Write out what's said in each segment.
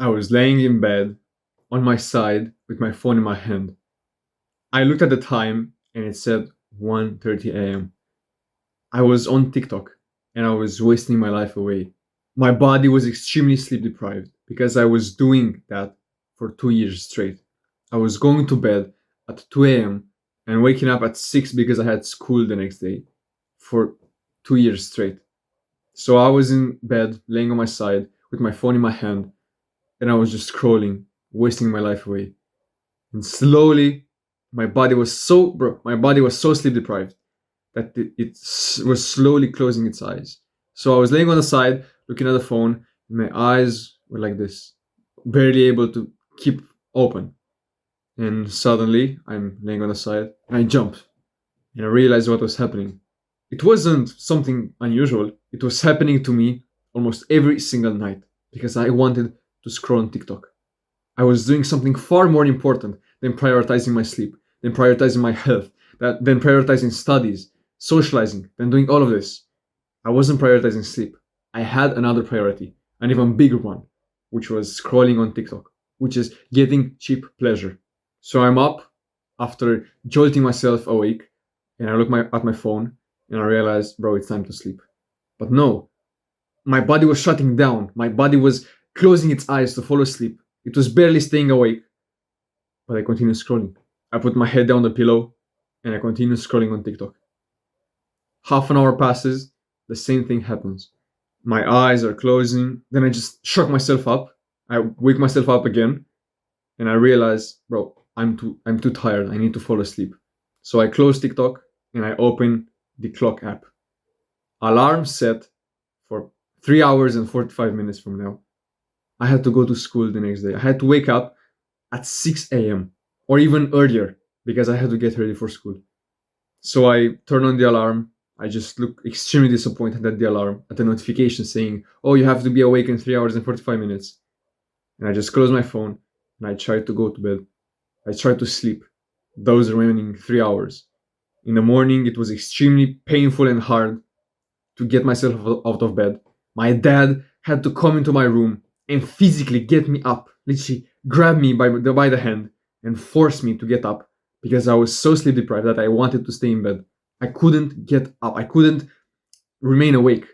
I was laying in bed on my side with my phone in my hand. I looked at the time and it said 1:30 a.m. I was on TikTok and I was wasting my life away. My body was extremely sleep deprived because I was doing that for 2 years straight. I was going to bed at 2 a.m. and waking up at 6 because I had school the next day for 2 years straight. So I was in bed, laying on my side with my phone in my hand, and I was just scrolling, wasting my life away. And slowly, my body was so sleep deprived that was slowly closing its eyes. So I was laying on the side, looking at the phone, and my eyes were like this, barely able to keep open. And suddenly, I'm laying on the side, and I jumped, and I realized what was happening. It wasn't something unusual. It was happening to me almost every single night because I wanted to scroll on TikTok. I was doing something far more important than prioritizing my sleep, than prioritizing my health, than prioritizing studies, socializing, than doing all of this. I wasn't prioritizing sleep. I had another priority, an even bigger one, which was scrolling on TikTok, which is getting cheap pleasure. So I'm up after jolting myself awake, and I look at my phone and I realize, bro, it's time to sleep. But no, my body was shutting down. My body was closing its eyes to fall asleep. It was barely staying awake, but I continued scrolling. I put my head down the pillow and I continued scrolling on TikTok. Half an hour passes, the same thing happens. My eyes are closing, then I just shock myself up. I wake myself up again and I realize, bro, I'm too tired. I need to fall asleep. So I close TikTok and I open the clock app. Alarm set for 3 hours and 45 minutes from now. I had to go to school the next day. I had to wake up at 6 a.m. or even earlier because I had to get ready for school. So I turn on the alarm. I just look extremely disappointed at the alarm, at the notification saying, oh, you have to be awake in 3 hours and 45 minutes. And I just close my phone and I try to go to bed. I try to sleep those remaining 3 hours. In the morning, it was extremely painful and hard to get myself out of bed. My dad had to come into my room and physically get me up, literally grab me by the hand and force me to get up because I was so sleep deprived that I wanted to stay in bed. I couldn't get up. I couldn't remain awake.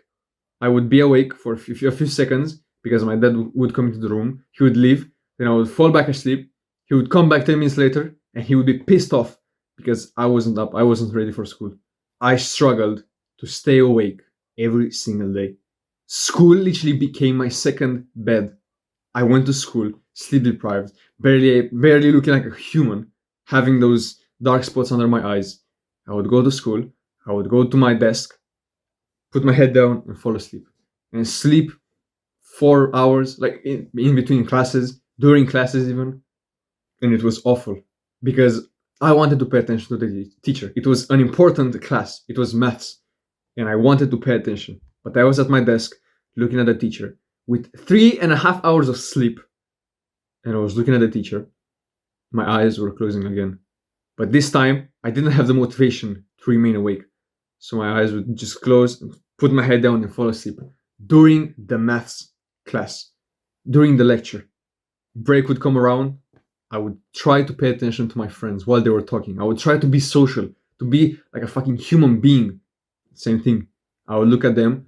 I would be awake for a few seconds because my dad would come into the room. He would leave. Then I would fall back asleep. He would come back 10 minutes later and he would be pissed off because I wasn't up. I wasn't ready for school. I struggled to stay awake every single day. School literally became my second bed. I went to school, sleep deprived, barely looking like a human, having those dark spots under my eyes. I would go to school, I would go to my desk, put my head down and fall asleep. And sleep 4 hours, like in between classes, during classes even. And it was awful because I wanted to pay attention to the teacher. It was an important class. It was maths. And I wanted to pay attention. But I was at my desk looking at the teacher with 3.5 hours of sleep. And I was looking at the teacher. My eyes were closing again. But this time, I didn't have the motivation to remain awake. So my eyes would just close, put my head down and fall asleep. During the maths class, during the lecture, break would come around. I would try to pay attention to my friends while they were talking. I would try to be social, to be like a fucking human being. Same thing. I would look at them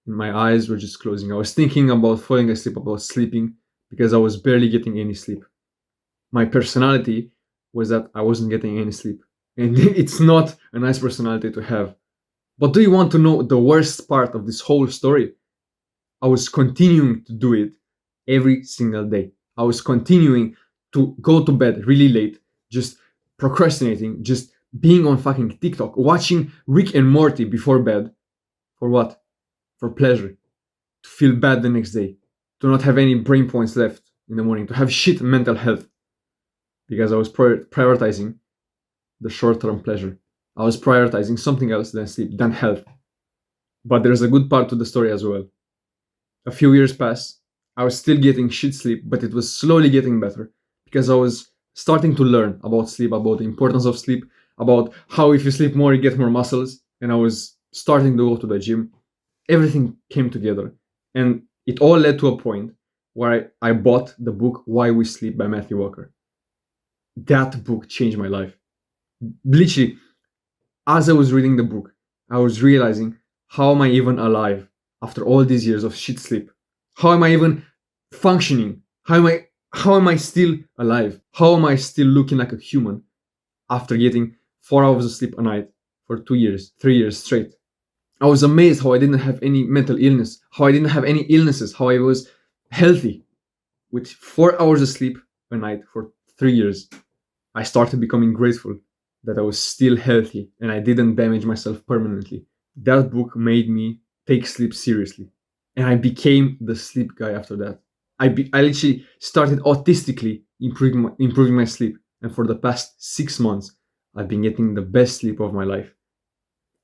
and my eyes were just closing. I was thinking about falling asleep, about sleeping, because I was barely getting any sleep. My personality was that I wasn't getting any sleep. And it's not a nice personality to have. But do you want to know the worst part of this whole story? I was continuing to do it every single day. I was continuing to go to bed really late, just procrastinating, just being on fucking TikTok, watching Rick and Morty before bed. For what? For pleasure. To feel bad the next day. To not have any brain points left in the morning. To have shit mental health. Because I was prioritizing the short-term pleasure. I was prioritizing something else than sleep, than health. But there's a good part to the story as well. A few years passed. I was still getting shit sleep, but it was slowly getting better because I was starting to learn about sleep, about the importance of sleep, about how if you sleep more, you get more muscles. And I was starting to go to the gym. Everything came together. And it all led to a point where I bought the book Why We Sleep by Matthew Walker. That book changed my life. Literally, as I was reading the book, I was realizing, how am I even alive after all these years of shit sleep? How am I even functioning? How am I still alive? How am I still looking like a human after getting 4 hours of sleep a night for 2 years, 3 years straight? I was amazed how I didn't have any mental illness, how I didn't have any illnesses, how I was healthy. With 4 hours of sleep a night for 3 years, I started becoming grateful that I was still healthy and I didn't damage myself permanently. That book made me take sleep seriously. And I became the sleep guy after that. I literally started autistically improving my sleep. And for the past 6 months, I've been getting the best sleep of my life.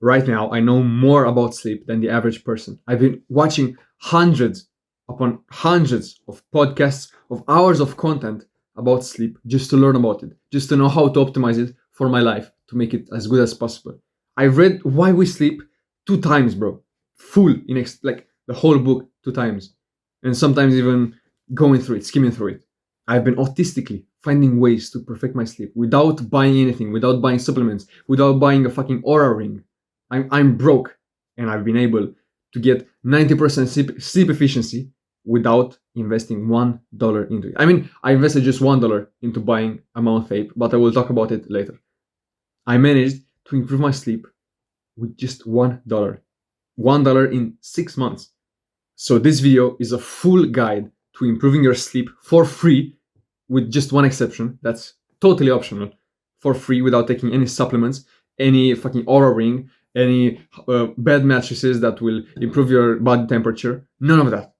Right now, I know more about sleep than the average person. I've been watching hundreds upon hundreds of podcasts, of hours of content about sleep, just to learn about it, just to know how to optimize it for my life, to make it as good as possible. I've read Why We Sleep 2 times, bro. Full, like the whole book 2 times. And sometimes even going through it, skimming through it. I've been autistically finding ways to perfect my sleep without buying anything, without buying supplements, without buying a fucking Aura ring. I'm broke, and I've been able to get 90% sleep efficiency without investing $1 into it. I mean, I invested just $1 into buying a mouth tape, but I will talk about it later. I managed to improve my sleep with just $1. $1 in 6 months. So this video is a full guide to improving your sleep for free, with just one exception. That's totally optional, for free, without taking any supplements, any fucking Aura ring, any bed mattresses that will improve your body temperature. None of that.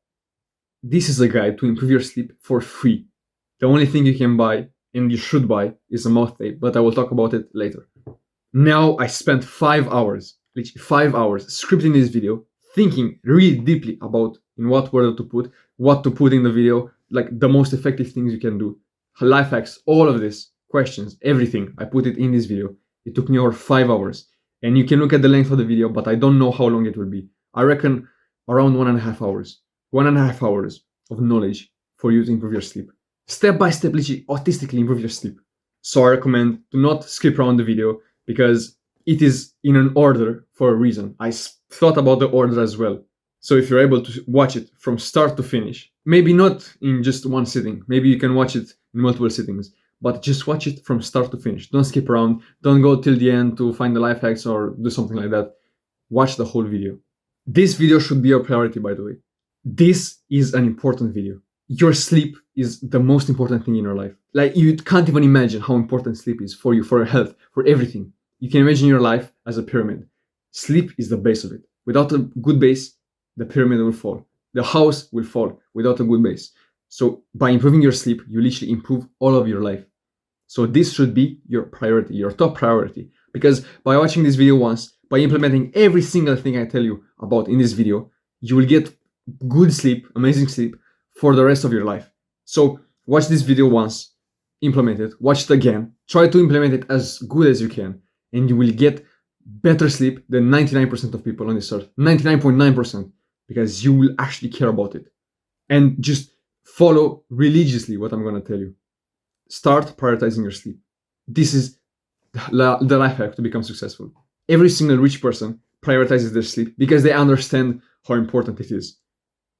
This is a guide to improve your sleep for free. The only thing you can buy, and you should buy, is a mouth tape, but I will talk about it later. Now I spent 5 hours, literally 5 hours, scripting this video, thinking really deeply about in what word to put, what to put in the video, like the most effective things you can do, life hacks, all of this, questions, everything. I put it in this video. It took me over 5 hours. And you can look at the length of the video, but I don't know how long it will be. I reckon around 1.5 hours. 1.5 hours of knowledge for you to improve your sleep. Step by step, literally, autistically improve your sleep. So I recommend to not skip around the video, because it is in an order for a reason. I thought about the order as well. So if you're able to watch it from start to finish, maybe not in just one sitting, maybe you can watch it in multiple sittings, but just watch it from start to finish. Don't skip around. Don't go till the end to find the life hacks or do something like that. Watch the whole video. This video should be your priority, by the way. This is an important video. Your sleep is the most important thing in your life. Like, you can't even imagine how important sleep is for you, for your health, for everything. You can imagine your life as a pyramid. Sleep is the base of it. Without a good base, the pyramid will fall. The house will fall without a good base. So by improving your sleep, you literally improve all of your life. So this should be your priority, your top priority. Because by watching this video once, by implementing every single thing I tell you about in this video, you will get good sleep, amazing sleep, for the rest of your life. So watch this video once, implement it, watch it again, try to implement it as good as you can, and you will get better sleep than 99% of people on this earth. 99.9%, because you will actually care about it. And just follow religiously what I'm going to tell you. Start prioritizing your sleep. This is the life hack to become successful. Every single rich person prioritizes their sleep because they understand how important it is.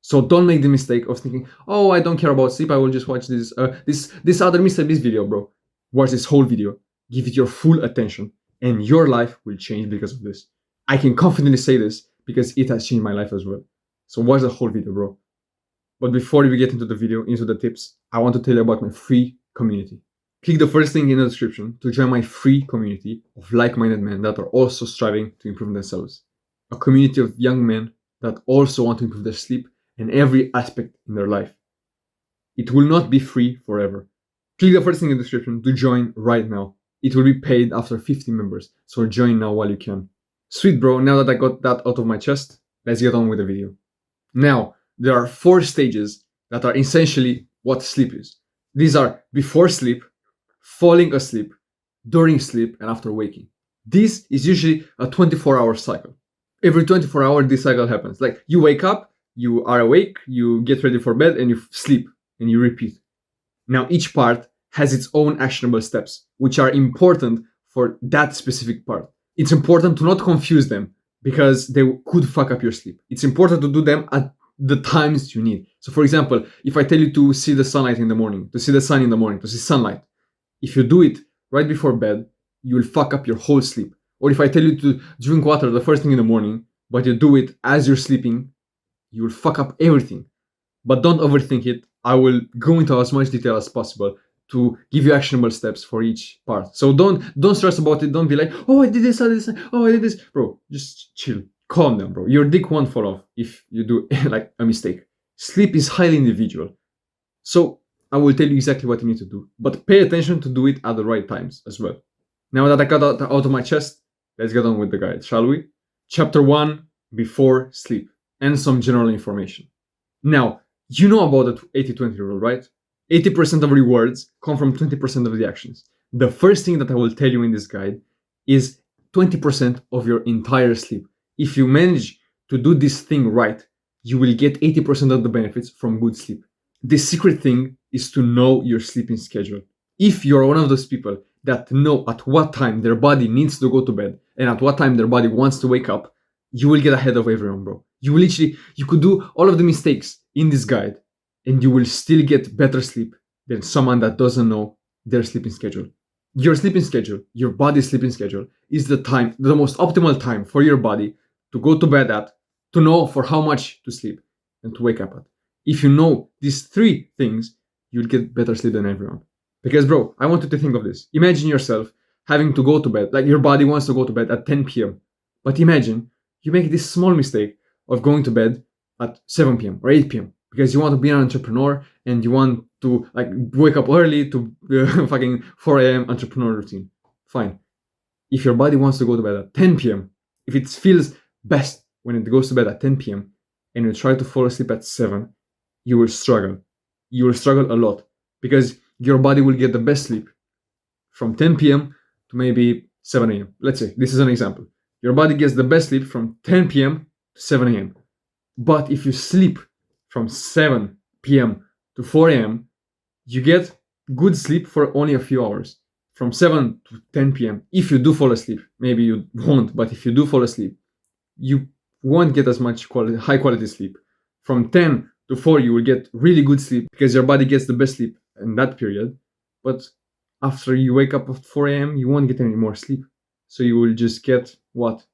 So don't make the mistake of thinking, oh, I don't care about sleep, I will just watch this other Mr. Beast video, bro. Watch this whole video, give it your full attention, and your life will change because of this. I can confidently say this because it has changed my life as well. So watch the whole video, bro. But before we get into the video, into the tips, I want to tell you about my free community. Click the first link in the description to join my free community of like-minded men that are also striving to improve themselves. A community of young men that also want to improve their sleep and every aspect in their life. It will not be free forever. Click the first link in the description to join right now. It will be paid after 50 members, so join now while you can. Sweet, bro, now that I got that out of my chest, let's get on with the video. Now, there are 4 stages that are essentially what sleep is. These are before sleep, falling asleep, during sleep, and after waking. This is usually a 24-hour cycle. Every 24 hours, this cycle happens. Like, you wake up, you are awake, you get ready for bed, and you sleep, and you repeat. Now, each part has its own actionable steps, which are important for that specific part. It's important to not confuse them because they could fuck up your sleep. It's important to do them at the times you need. So, for example, if I tell you to see the sunlight in the morning, to see the sun in the morning, to see sunlight, if you do it right before bed, you will fuck up your whole sleep. Or if I tell you to drink water the first thing in the morning, but you do it as you're sleeping, you will fuck up everything. But don't overthink it. I will go into as much detail as possible to give you actionable steps for each part. So don't stress about it. Don't be like, oh, I did this, I did this, oh, I did this. Bro, just chill. Calm down, bro. Your dick won't fall off if you do like a mistake. Sleep is highly individual. So I will tell you exactly what you need to do. But pay attention to do it at the right times as well. Now that I got out of my chest, let's get on with the guide, shall we? Chapter 1, Before Sleep, and some general information. Now, you know about the 80-20 rule, right? 80% of rewards come from 20% of the actions. The first thing that I will tell you in this guide is 20% of your entire sleep. If you manage to do this thing right, you will get 80% of the benefits from good sleep. The secret thing is to know your sleeping schedule. If you're one of those people that know at what time their body needs to go to bed and at what time their body wants to wake up, you will get ahead of everyone, bro. You could do all of the mistakes in this guide and you will still get better sleep than someone that doesn't know their sleeping schedule. Your sleeping schedule, your body's sleeping schedule, is the most optimal time for your body to go to bed at, to know for how much to sleep and to wake up at. If you know these three things, you'll get better sleep than everyone. Because, bro, I want you to think of this. Imagine yourself having to go to bed, like your body wants to go to bed at 10 p.m. But imagine you make this small mistake of going to bed at 7 p.m. or 8 p.m. because you want to be an entrepreneur and you want to like wake up early to fucking 4 a.m. entrepreneur routine. Fine. If your body wants to go to bed at 10 p.m., if it feels best when it goes to bed at 10 p.m. and you try to fall asleep at 7, you will struggle. You will struggle a lot because your body will get the best sleep from 10 p.m. to maybe 7 a.m. Let's say this is an example. Your body gets the best sleep from 10 p.m. to 7 a.m. But if you sleep from 7 p.m. to 4 a.m., you get good sleep for only a few hours. From 7 to 10 p.m. If you do fall asleep, maybe you won't, but if you do fall asleep, you won't get as much high quality sleep. From 10 to 4, you will get really good sleep because your body gets the best sleep in that period. But after you wake up at 4 a.m., you won't get any more sleep. So you will just get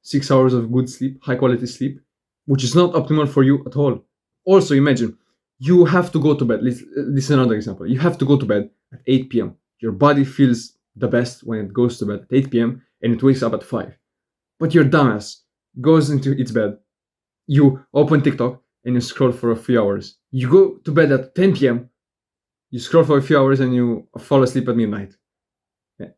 6 hours of good sleep, high quality sleep, which is not optimal for you at all. Also, imagine you have to go to bed. This is another example. You have to go to bed at 8 p.m. Your body feels the best when it goes to bed at 8 p.m. and it wakes up at 5. But your dumbass goes into its bed. You open TikTok and you scroll for a few hours. You go to bed at 10 p.m. You scroll for a few hours and you fall asleep at midnight.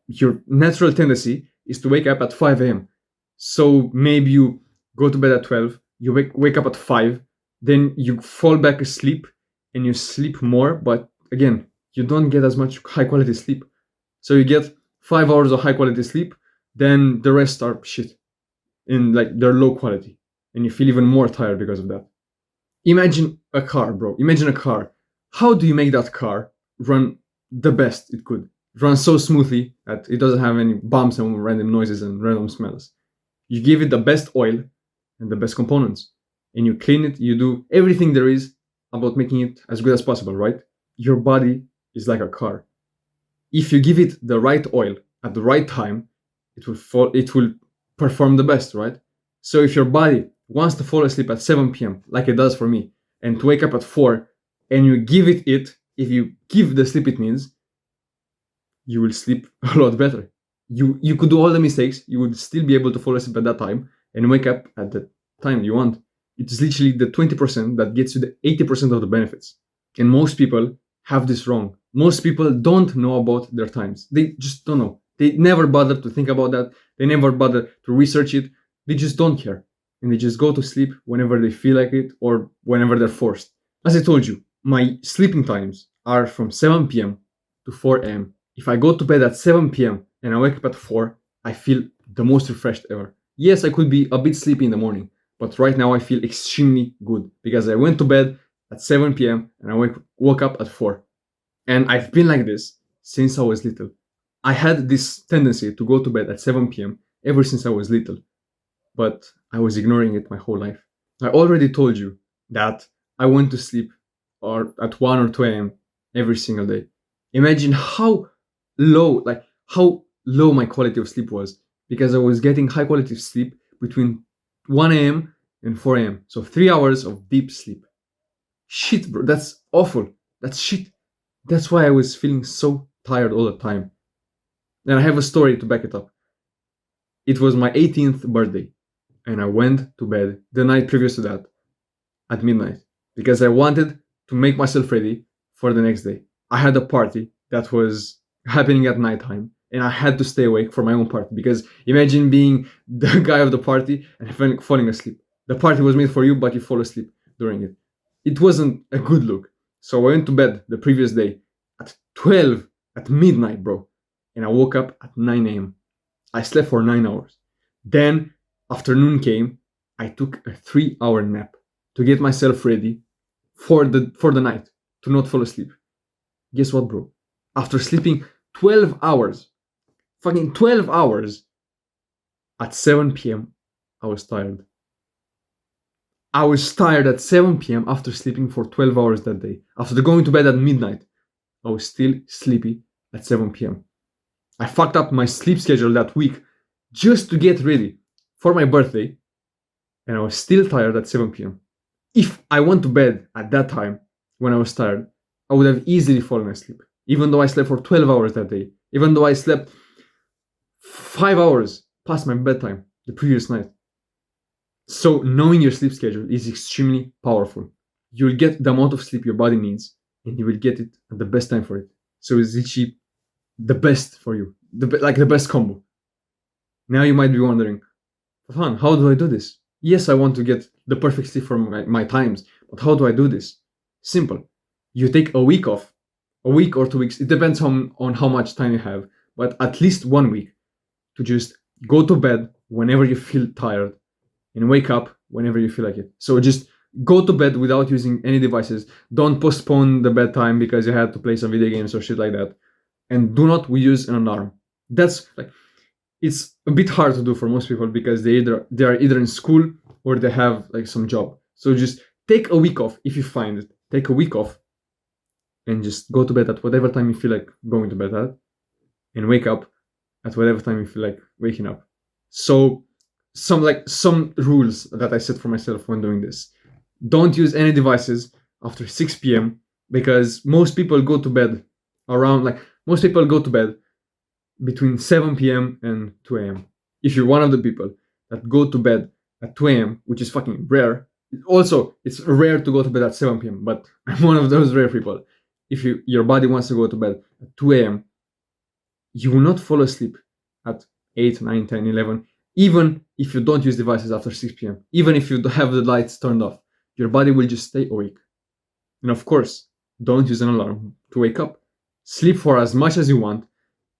Your natural tendency is to wake up at 5 a.m. So maybe you go to bed at 12, you wake up at 5, then you fall back asleep and you sleep more, but again, you don't get as much high quality sleep. So you get 5 hours of high quality sleep, then the rest are shit. And like they're low quality. And you feel even more tired because of that. Imagine a car, bro. Imagine a car. How do you make that car run the best it could? Run so smoothly that it doesn't have any bumps and random noises and random smells. You give it the best oil and the best components. And you clean it, you do everything there is about making it as good as possible, right? Your body is like a car. If you give it the right oil at the right time, it will perform the best, right? So if your body wants to fall asleep at 7 p.m., like it does for me, and to wake up at 4, and you give it, if you give the sleep it needs, you will sleep a lot better. You could do all the mistakes, you would still be able to fall asleep at that time and wake up at the time you want. It's literally the 20% that gets you the 80% of the benefits. And most people have this wrong. Most people don't know about their times. They just don't know. They never bother to think about that. They never bother to research it. They just don't care. And they just go to sleep whenever they feel like it or whenever they're forced. As I told you, my sleeping times are from 7 p.m. to 4 a.m. If I go to bed at 7 p.m. and I wake up at 4, I feel the most refreshed ever. Yes, I could be a bit sleepy in the morning, But right now I feel extremely good because I went to bed at 7 p.m. and I woke up at 4. And I've been like this since I was little. I had this tendency to go to bed at 7 p.m. ever since I was little, but I was ignoring it my whole life. I already told you that I went to sleep or at 1 or 2 a.m. every single day. Imagine how low my quality of sleep was because I was getting high quality of sleep between 1 a.m. and 4 a.m. So 3 hours of deep sleep. Shit, bro, that's awful. That's shit. That's why I was feeling so tired all the time. And I have a story to back it up. It was my 18th birthday, and I went to bed the night previous to that at midnight because I wanted to make myself ready for the next day. I had a party that was happening at nighttime, and I had to stay awake for my own party because imagine being the guy of the party and falling asleep. The party was made for you, but you fall asleep during it. It wasn't a good look. So I went to bed the previous day at 12 at midnight, bro. And I woke up at 9 a.m. I slept for 9 hours. Then afternoon came. I took a 3-hour nap to get myself ready for the night to not fall asleep. Guess what, bro? After sleeping 12 hours, fucking 12 hours, at 7 p.m. I was tired. I was tired at 7 p.m. after sleeping for 12 hours that day. After going to bed at midnight, I was still sleepy at 7 p.m. I fucked up my sleep schedule that week just to get ready for my birthday, and I was still tired at 7 p.m. If I went to bed at that time when I was tired, I would have easily fallen asleep, even though I slept for 12 hours that day, even though I slept 5 hours past my bedtime the previous night. So knowing your sleep schedule is extremely powerful. You'll get the amount of sleep your body needs, and you will get it at the best time for it. So it's literally the best for you, the best combo. Now you might be wondering, Fafan, how do I do this? Yes, I want to get the perfect sleep for my times, but how do I do this? Simple. You take a week off, a week or 2 weeks. It depends on how much time you have, but at least 1 week to just go to bed whenever you feel tired and wake up whenever you feel like it. So just go to bed without using any devices. Don't postpone the bedtime because you had to play some video games or shit like that. And do not use an alarm. That's like, it's a bit hard to do for most people because they are either in school or they have like some job. So just take a week off if you find it. Take a week off and just go to bed at whatever time you feel like going to bed at, and wake up at whatever time you feel like waking up. So some rules that I set for myself when doing this. Don't use any devices after 6 p.m. because most people go to bed between 7 p.m. and 2 a.m. If you're one of the people that go to bed at 2 a.m., which is fucking rare. Also, it's rare to go to bed at 7 p.m., but I'm one of those rare people. If your body wants to go to bed at 2 a.m., you will not fall asleep at 8, 9, 10, 11, even if you don't use devices after 6 p.m., even if you have the lights turned off, your body will just stay awake. And of course, don't use an alarm to wake up. Sleep for as much as you want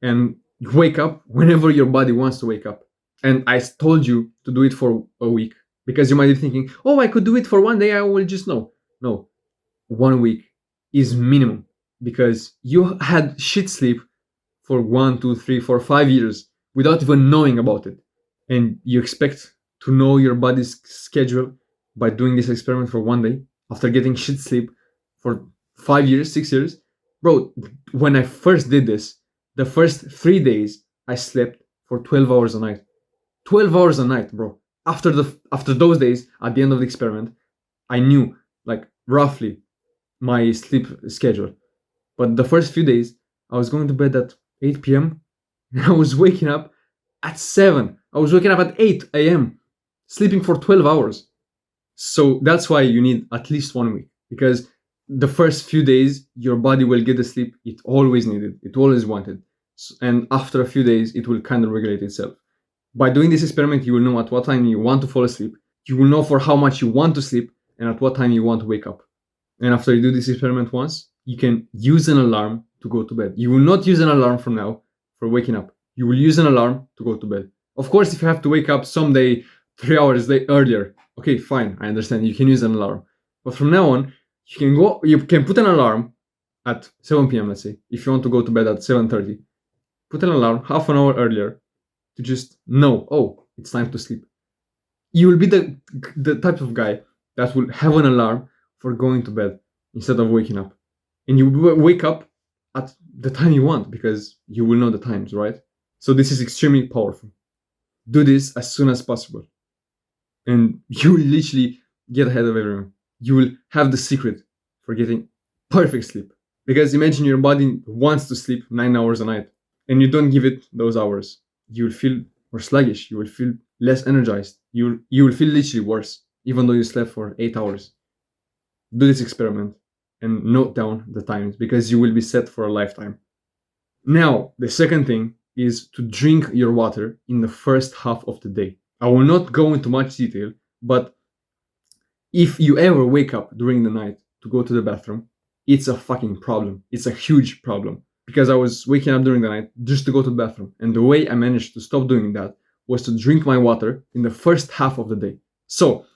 and wake up whenever your body wants to wake up. And I told you to do it for a week because you might be thinking, oh, I could do it for 1 day. I will just know. No, 1 week is minimum because you had shit sleep for 1, 2, 3, 4, 5 years without even knowing about it. And you expect to know your body's schedule by doing this experiment for 1 day after getting shit sleep for 5 years, 6 years. Bro, when I first did this, the first 3 days, I slept for 12 hours a night. 12 hours a night, bro. After those days, at the end of the experiment, I knew, like, roughly my sleep schedule. But the first few days, I was going to bed at 8 p.m. and I was waking up at 7. I was waking up at 8 a.m., sleeping for 12 hours. So that's why you need at least 1 week, because the first few days, your body will get the sleep it always needed, it always wanted. And after a few days, it will kind of regulate itself. By doing this experiment, you will know at what time you want to fall asleep. You will know for how much you want to sleep and at what time you want to wake up. And after you do this experiment once, you can use an alarm to go to bed. You will not use an alarm from now for waking up. You will use an alarm to go to bed. Of course, if you have to wake up someday 3 hours earlier, Okay, fine, I understand. You can use an alarm. But from now on, you can put an alarm at 7 p.m., let's say, if you want to go to bed at 7:30. Put an alarm half an hour earlier to just know, oh, it's time to sleep. You will be the type of guy that will have an alarm for going to bed instead of waking up. And you wake up at the time you want because you will know the times, right? So this is extremely powerful. Do this as soon as possible. And you will literally get ahead of everyone. You will have the secret for getting perfect sleep. Because imagine your body wants to sleep 9 hours a night and you don't give it those hours. You will feel more sluggish. You will feel less energized. You will feel literally worse, even though you slept for 8 hours. Do this experiment and note down the times because you will be set for a lifetime. Now, the second thing is to drink your water in the first half of the day. I will not go into much detail, but if you ever wake up during the night to go to the bathroom, it's a fucking problem. It's a huge problem because I was waking up during the night just to go to the bathroom. And the way I managed to stop doing that was to drink my water in the first half of the day. So,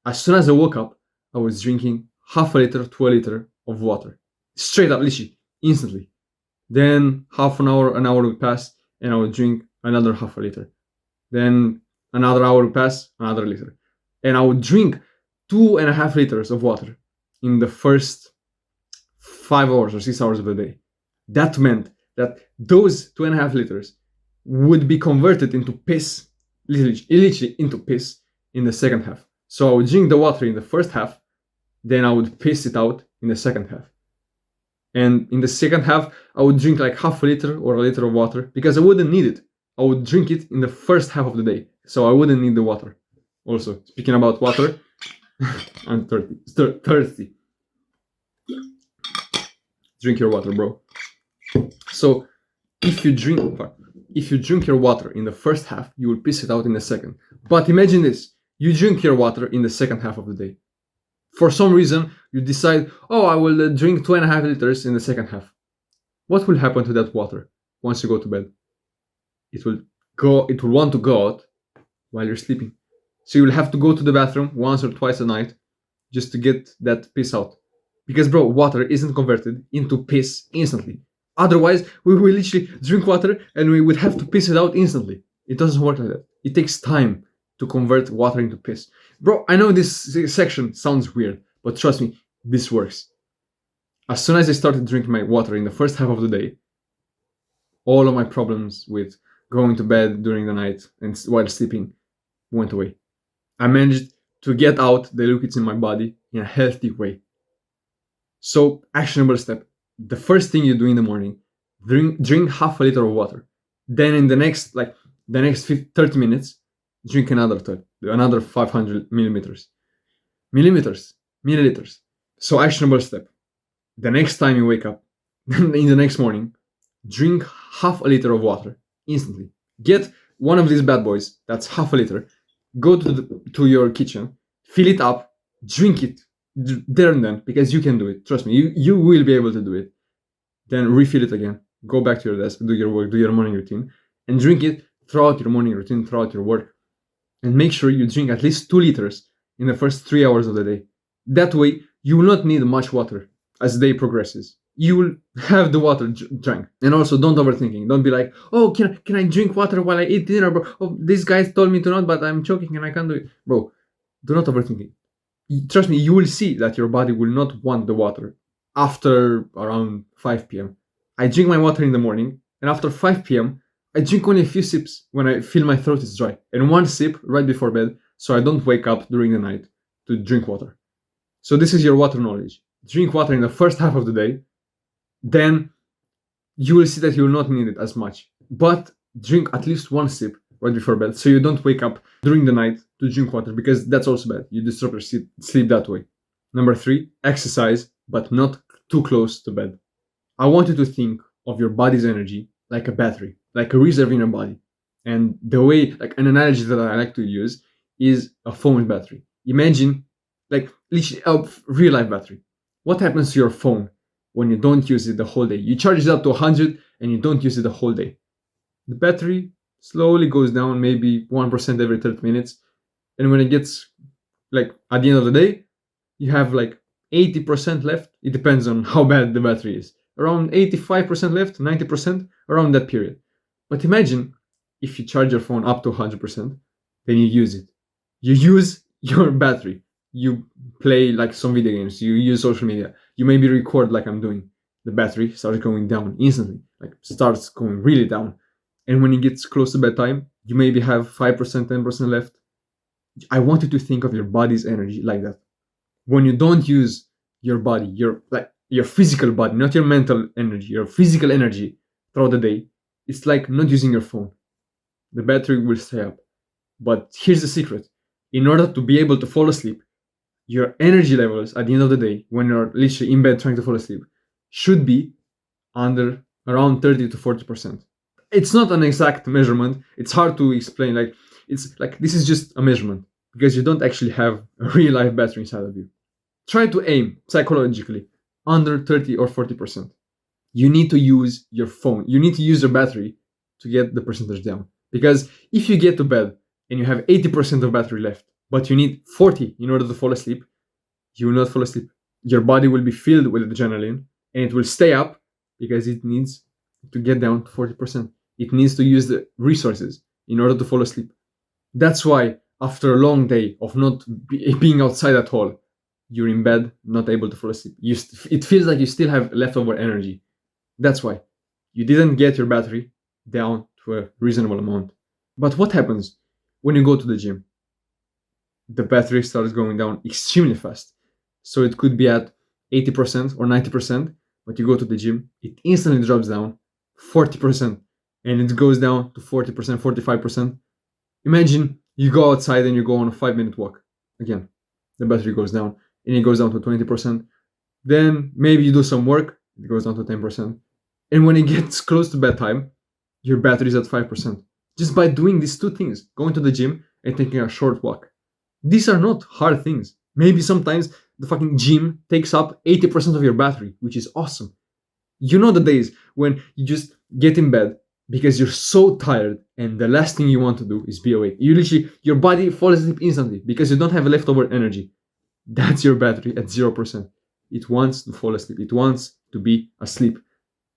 as soon as I woke up, I was drinking half a liter to a liter of water. Straight up, literally, instantly. Then half an hour would pass, and I would drink another half a liter. Then another hour would pass, another liter. And I would drink 2.5 liters of water in the first 5 hours or 6 hours of the day. That meant that those 2.5 liters would be converted into piss, literally into piss in the second half. So I would drink the water in the first half, then I would piss it out in the second half. And in the second half, I would drink like half a liter or a liter of water because I wouldn't need it. I would drink it in the first half of the day. So I wouldn't need the water. Also, speaking about water, I'm thirsty. Drink your water, bro. So if you drink your water in the first half, you will piss it out in the second. But imagine this. You drink your water in the second half of the day. For some reason, you decide, oh, I will drink 2.5 liters in the second half. What will happen to that water once you go to bed? It will want to go out while you're sleeping. So you'll have to go to the bathroom once or twice a night just to get that piss out. Because, bro, water isn't converted into piss instantly. Otherwise, we will literally drink water and we would have to piss it out instantly. It doesn't work like that. It takes time to convert water into piss. Bro, I know this section sounds weird, but trust me, this works. As soon as I started drinking my water in the first half of the day, all of my problems with going to bed during the night and while sleeping went away. I managed to get out the liquids in my body in a healthy way. So, actionable step. The first thing you do in the morning, drink half a liter of water. Then in the next 30 minutes, drink another 500 milliliters. So actionable step. The next time you wake up, in the next morning, drink half a liter of water instantly. Get one of these bad boys, that's half a liter, go to your kitchen, fill it up, drink it there and then, because you can do it. Trust me, you will be able to do it. Then refill it again, go back to your desk, do your work, do your morning routine, and drink it throughout your morning routine, throughout your work. And make sure you drink at least 2 liters in the first 3 hours of the day. That way, you will not need much water as the day progresses. You will have the water drank. And also, don't overthinking. Don't be like, oh, can I drink water while I eat dinner, bro? Oh, these guys told me to not, but I'm choking and I can't do it. Bro, do not overthink it. Trust me, you will see that your body will not want the water after around 5 p.m. I drink my water in the morning, and after 5 p.m., I drink only a few sips when I feel my throat is dry, and one sip right before bed so I don't wake up during the night to drink water. So this is your water knowledge. Drink water in the first half of the day, then you will see that you will not need it as much. But drink at least one sip right before bed so you don't wake up during the night to drink water, because that's also bad. You disrupt your sleep that way. Number 3, exercise, but not too close to bed. I want you to think of your body's energy like a battery, like a reserve in your body. And the way, like an analogy that I like to use is a phone battery. Imagine, like, literally a real life battery. What happens to your phone when you don't use it the whole day? You charge it up to 100 and you don't use it the whole day. The battery slowly goes down, maybe 1% every 30 minutes. And when it gets like at the end of the day, you have like 80% left. It depends on how bad the battery is. Around 85% left, 90%, around that period. But imagine if you charge your phone up to 100%, then you use it. You use your battery. You play like some video games, you use social media, you maybe record like I'm doing. The battery starts going down instantly, like starts going really down. And when it gets close to bedtime, you maybe have 5%, 10% left. I want you to think of your body's energy like that. When you don't use your body, your physical body, not your mental energy, your physical energy throughout the day, it's like not using your phone. The battery will stay up. But here's the secret. In order to be able to fall asleep, your energy levels at the end of the day, when you're literally in bed trying to fall asleep, should be under around 30 to 40%. It's not an exact measurement. It's hard to explain. Like, it's like this is just a measurement because you don't actually have a real life battery inside of you. Try to aim psychologically under 30 or 40%. You need to use your phone. You need to use your battery to get the percentage down. Because if you get to bed and you have 80% of battery left, but you need 40 in order to fall asleep, you will not fall asleep. Your body will be filled with adrenaline and it will stay up because it needs to get down to 40%. It needs to use the resources in order to fall asleep. That's why after a long day of not being outside at all, you're in bed, not able to fall asleep. It feels like you still have leftover energy. That's why you didn't get your battery down to a reasonable amount. But what happens when you go to the gym? The battery starts going down extremely fast. So it could be at 80% or 90%, but you go to the gym, it instantly drops down 40%, and it goes down to 40%, 45%. Imagine you go outside and you go on a 5-minute walk. Again, the battery goes down and it goes down to 20%. Then maybe you do some work, it goes down to 10%. And when it gets close to bedtime, your battery is at 5%. Just by doing these two things, going to the gym and taking a short walk. These are not hard things. Maybe sometimes the fucking gym takes up 80% of your battery, which is awesome. You know the days when you just get in bed because you're so tired and the last thing you want to do is be awake. Your body falls asleep instantly because you don't have leftover energy. That's your battery at 0%. It wants to fall asleep. It wants to be asleep.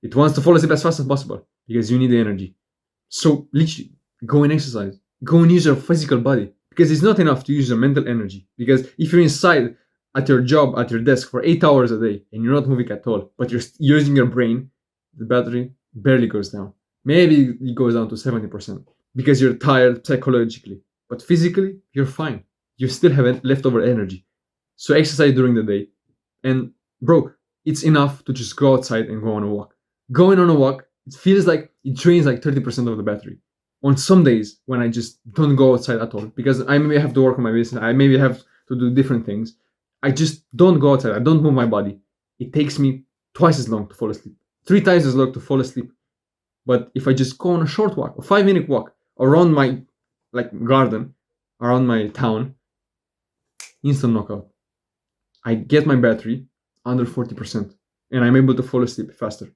It wants to fall asleep as fast as possible because you need the energy. So literally, go and exercise. Go and use your physical body because it's not enough to use your mental energy. Because if you're inside at your job, at your desk for 8 hours a day and you're not moving at all, but you're using your brain, the battery barely goes down. Maybe it goes down to 70% because you're tired psychologically. But physically, you're fine. You still have leftover energy. So exercise during the day. And bro, it's enough to just go outside and go on a walk. Going on a walk, it feels like it drains like 30% of the battery. On some days when I just don't go outside at all, because I maybe have to work on my business, I maybe have to do different things, I just don't go outside, I don't move my body. It takes me twice as long to fall asleep, 3 times as long to fall asleep. But if I just go on a short walk, a 5-minute walk around my garden, around my town, instant knockout. I get my battery under 40% and I'm able to fall asleep faster.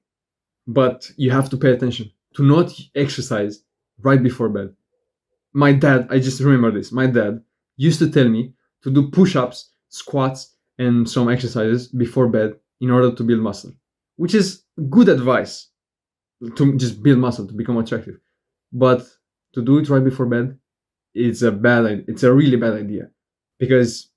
But you have to pay attention to not exercise right before bed. My dad, I just remember this, my dad used to tell me to do push-ups, squats, and some exercises before bed in order to build muscle, which is good advice to just build muscle, to become attractive. But to do it right before bed, it's a really bad idea because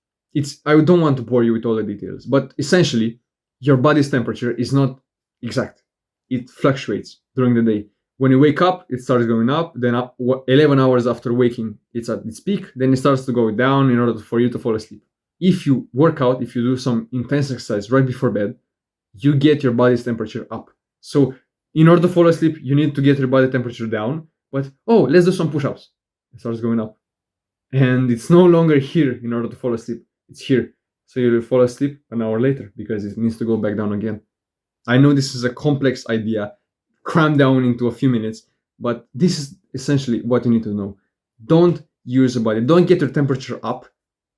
I don't want to bore you with all the details, but essentially your body's temperature is not exact. It fluctuates during the day. When you wake up, it starts going up. Then 11 hours after waking, it's at its peak. Then it starts to go down in order for you to fall asleep. If you work out, if you do some intense exercise right before bed, you get your body's temperature up. So in order to fall asleep, you need to get your body temperature down. But, let's do some push-ups. It starts going up. And it's no longer here in order to fall asleep. It's here. So you'll fall asleep an hour later because it needs to go back down again. I know this is a complex idea, crammed down into a few minutes, but this is essentially what you need to know. Don't use your body. Don't get your temperature up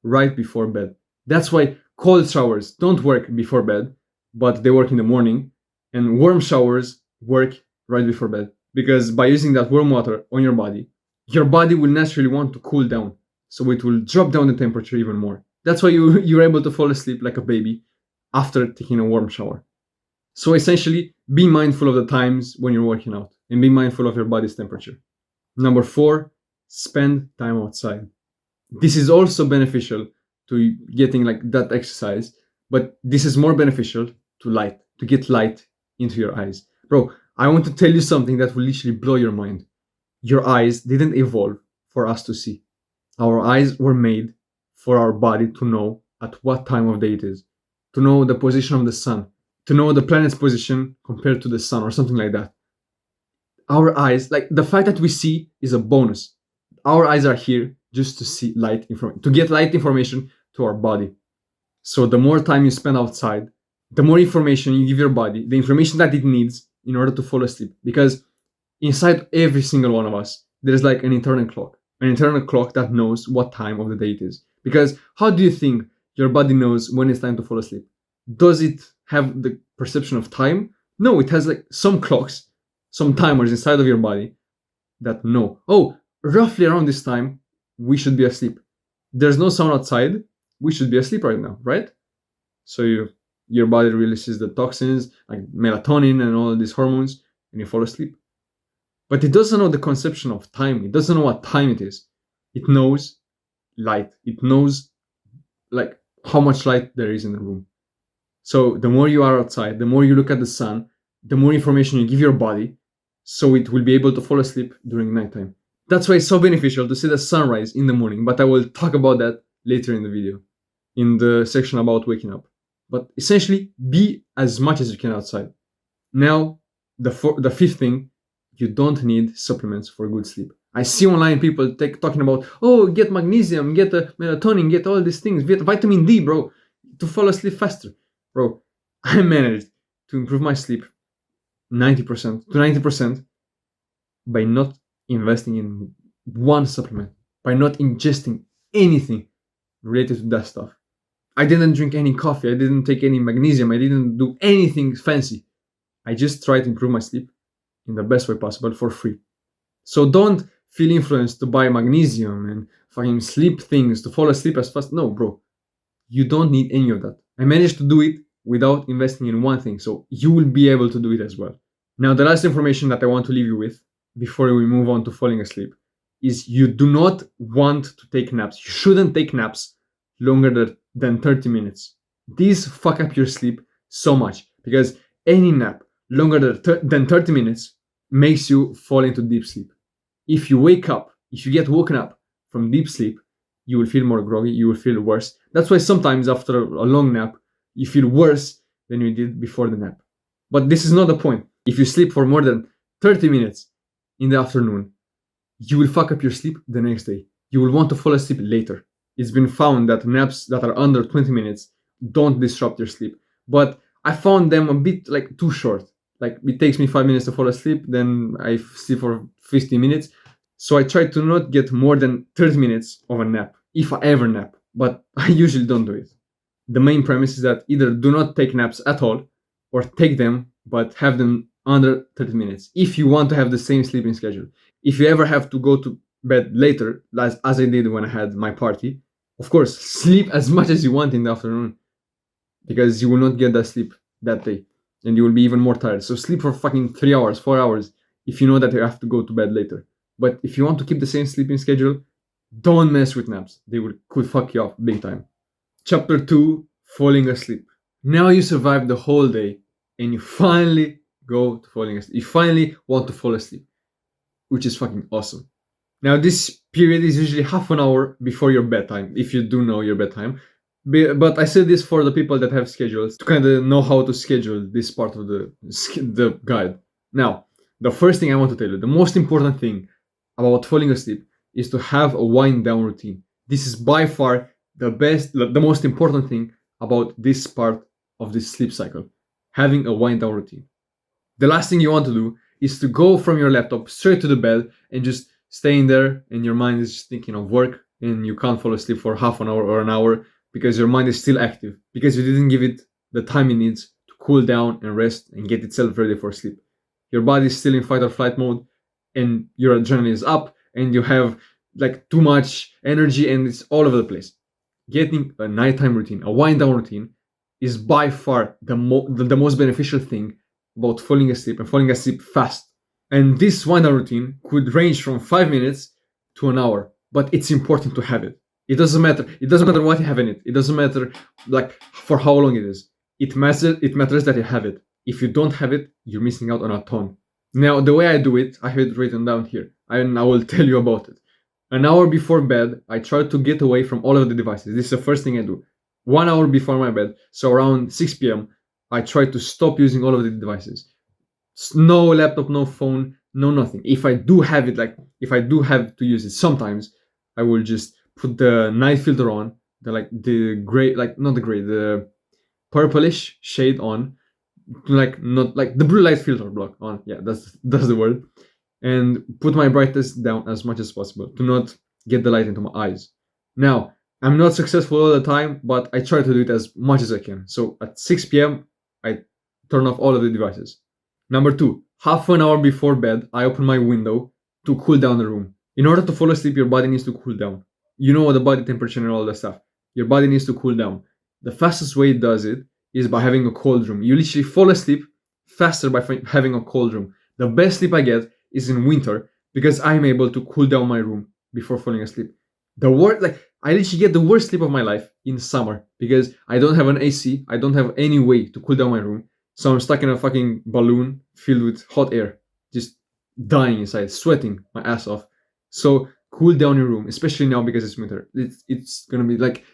right before bed. That's why cold showers don't work before bed, but they work in the morning. And warm showers work right before bed. Because by using that warm water on your body will naturally want to cool down. So it will drop down the temperature even more. That's why you're able to fall asleep like a baby after taking a warm shower. So essentially, be mindful of the times when you're working out and be mindful of your body's temperature. Number 4, spend time outside. This is also beneficial to getting like that exercise, but this is more beneficial to get light into your eyes. Bro, I want to tell you something that will literally blow your mind. Your eyes didn't evolve for us to see. Our eyes were made for our body to know at what time of day it is, to know the position of the sun, to know the planet's position compared to the sun or something like that. Our eyes, like the fact that we see is a bonus. Our eyes are here just to see light information, to get light information to our body. So the more time you spend outside, the more information you give your body, the information that it needs in order to fall asleep. Because inside every single one of us, there's like an internal clock that knows what time of the day it is. Because how do you think your body knows when it's time to fall asleep? Does it have the perception of time? No, it has like some clocks, some timers inside of your body that know, oh, roughly around this time, we should be asleep. There's no sound outside, we should be asleep right now, right? So your body releases the toxins like melatonin and all these hormones, and you fall asleep. But it doesn't know the conception of time. It doesn't know what time it is. It knows light. It knows like how much light there is in the room. So the more you are outside, the more you look at the sun, the more information you give your body, so it will be able to fall asleep during nighttime. That's why it's so beneficial to see the sunrise in the morning, but I will talk about that later in the video, in the section about waking up. But essentially, be as much as you can outside. Now, the fifth thing, you don't need supplements for good sleep. I see online people talking about, oh, get magnesium, get melatonin, get all these things, get vitamin D, bro, to fall asleep faster. Bro, I managed to improve my sleep 90% by not investing in one supplement, by not ingesting anything related to that stuff. I didn't drink any coffee, I didn't take any magnesium, I didn't do anything fancy. I just tried to improve my sleep in the best way possible for free. So don't feel influenced to buy magnesium and fucking sleep things to fall asleep as fast. No, bro. You don't need any of that. I managed to do it without investing in one thing, so you will be able to do it as well. Now, the last information that I want to leave you with before we move on to falling asleep is you do not want to take naps. You shouldn't take naps longer than 30 minutes. These fuck up your sleep so much because any nap longer than 30 minutes makes you fall into deep sleep. If you get woken up from deep sleep, you will feel more groggy, you will feel worse. That's why sometimes after a long nap, you feel worse than you did before the nap. But this is not the point. If you sleep for more than 30 minutes in the afternoon, you will fuck up your sleep the next day. You will want to fall asleep later. It's been found that naps that are under 20 minutes don't disrupt your sleep. But I found them a bit like too short. Like it takes me 5 minutes to fall asleep, then I sleep for 50 minutes. So I try to not get more than 30 minutes of a nap, if I ever nap, but I usually don't do it. The main premise is that either do not take naps at all, or take them, but have them under 30 minutes, if you want to have the same sleeping schedule. If you ever have to go to bed later, as I did when I had my party, of course, sleep as much as you want in the afternoon, because you will not get that sleep that day, and you will be even more tired. So sleep for fucking 3 hours, 4 hours, if you know that you have to go to bed later. But if you want to keep the same sleeping schedule, don't mess with naps. They could fuck you up big time. Chapter 2, falling asleep. Now you survived the whole day and you finally go to falling asleep. You finally want to fall asleep, which is fucking awesome. Now this period is usually half an hour before your bedtime, if you do know your bedtime. But I said this for the people that have schedules to kind of know how to schedule this part of the guide. Now, the first thing I want to tell you, the most important thing about falling asleep is to have a wind down routine. This is by far the most important thing about this part of this sleep cycle, having a wind down routine. The last thing you want to do is to go from your laptop straight to the bed and just stay in there and your mind is just thinking of work and you can't fall asleep for half an hour or an hour because your mind is still active, because you didn't give it the time it needs to cool down and rest and get itself ready for sleep. Your body is still in fight or flight mode and your adrenaline is up and you have like too much energy and it's all over the place. getting a nighttime routine, a wind down routine, is by far the most beneficial thing about falling asleep and falling asleep fast. And this wind down routine could range from 5 minutes to an hour, but it's important to have it. It doesn't matter. It doesn't matter what you have in it. It doesn't matter like for how long it is. It matters that you have it. If you don't have it, you're missing out on a ton. Now, the way I do it, I have it written down here, and I will tell you about it. An hour before bed, I try to get away from all of the devices. This is the first thing I do. 1 hour before my bed, so around 6 p.m., I try to stop using all of the devices. No laptop, no phone, no nothing. If I do have it, like if I do have to use it sometimes, I will just put the night filter on, the gray, like not the gray, the purplish shade on, like not like the blue light filter block on. Yeah, that's the word. And put my brightness down as much as possible to not get the light into my eyes. Now, I'm not successful all the time, but I try to do it as much as I can. So at 6 p.m., I turn off all of the devices. Number 2, half an hour before bed, I open my window to cool down the room. In order to fall asleep, your body needs to cool down. You know the body temperature and all that stuff. Your body needs to cool down. The fastest way it does it is by having a cold room. You literally fall asleep faster by having a cold room. The best sleep I get is in winter because I'm able to cool down my room before falling asleep. I literally get the worst sleep of my life in summer because I don't have an AC. I don't have any way to cool down my room. So I'm stuck in a fucking balloon filled with hot air, just dying inside, sweating my ass off. So cool down your room, especially now because it's winter. It's gonna be like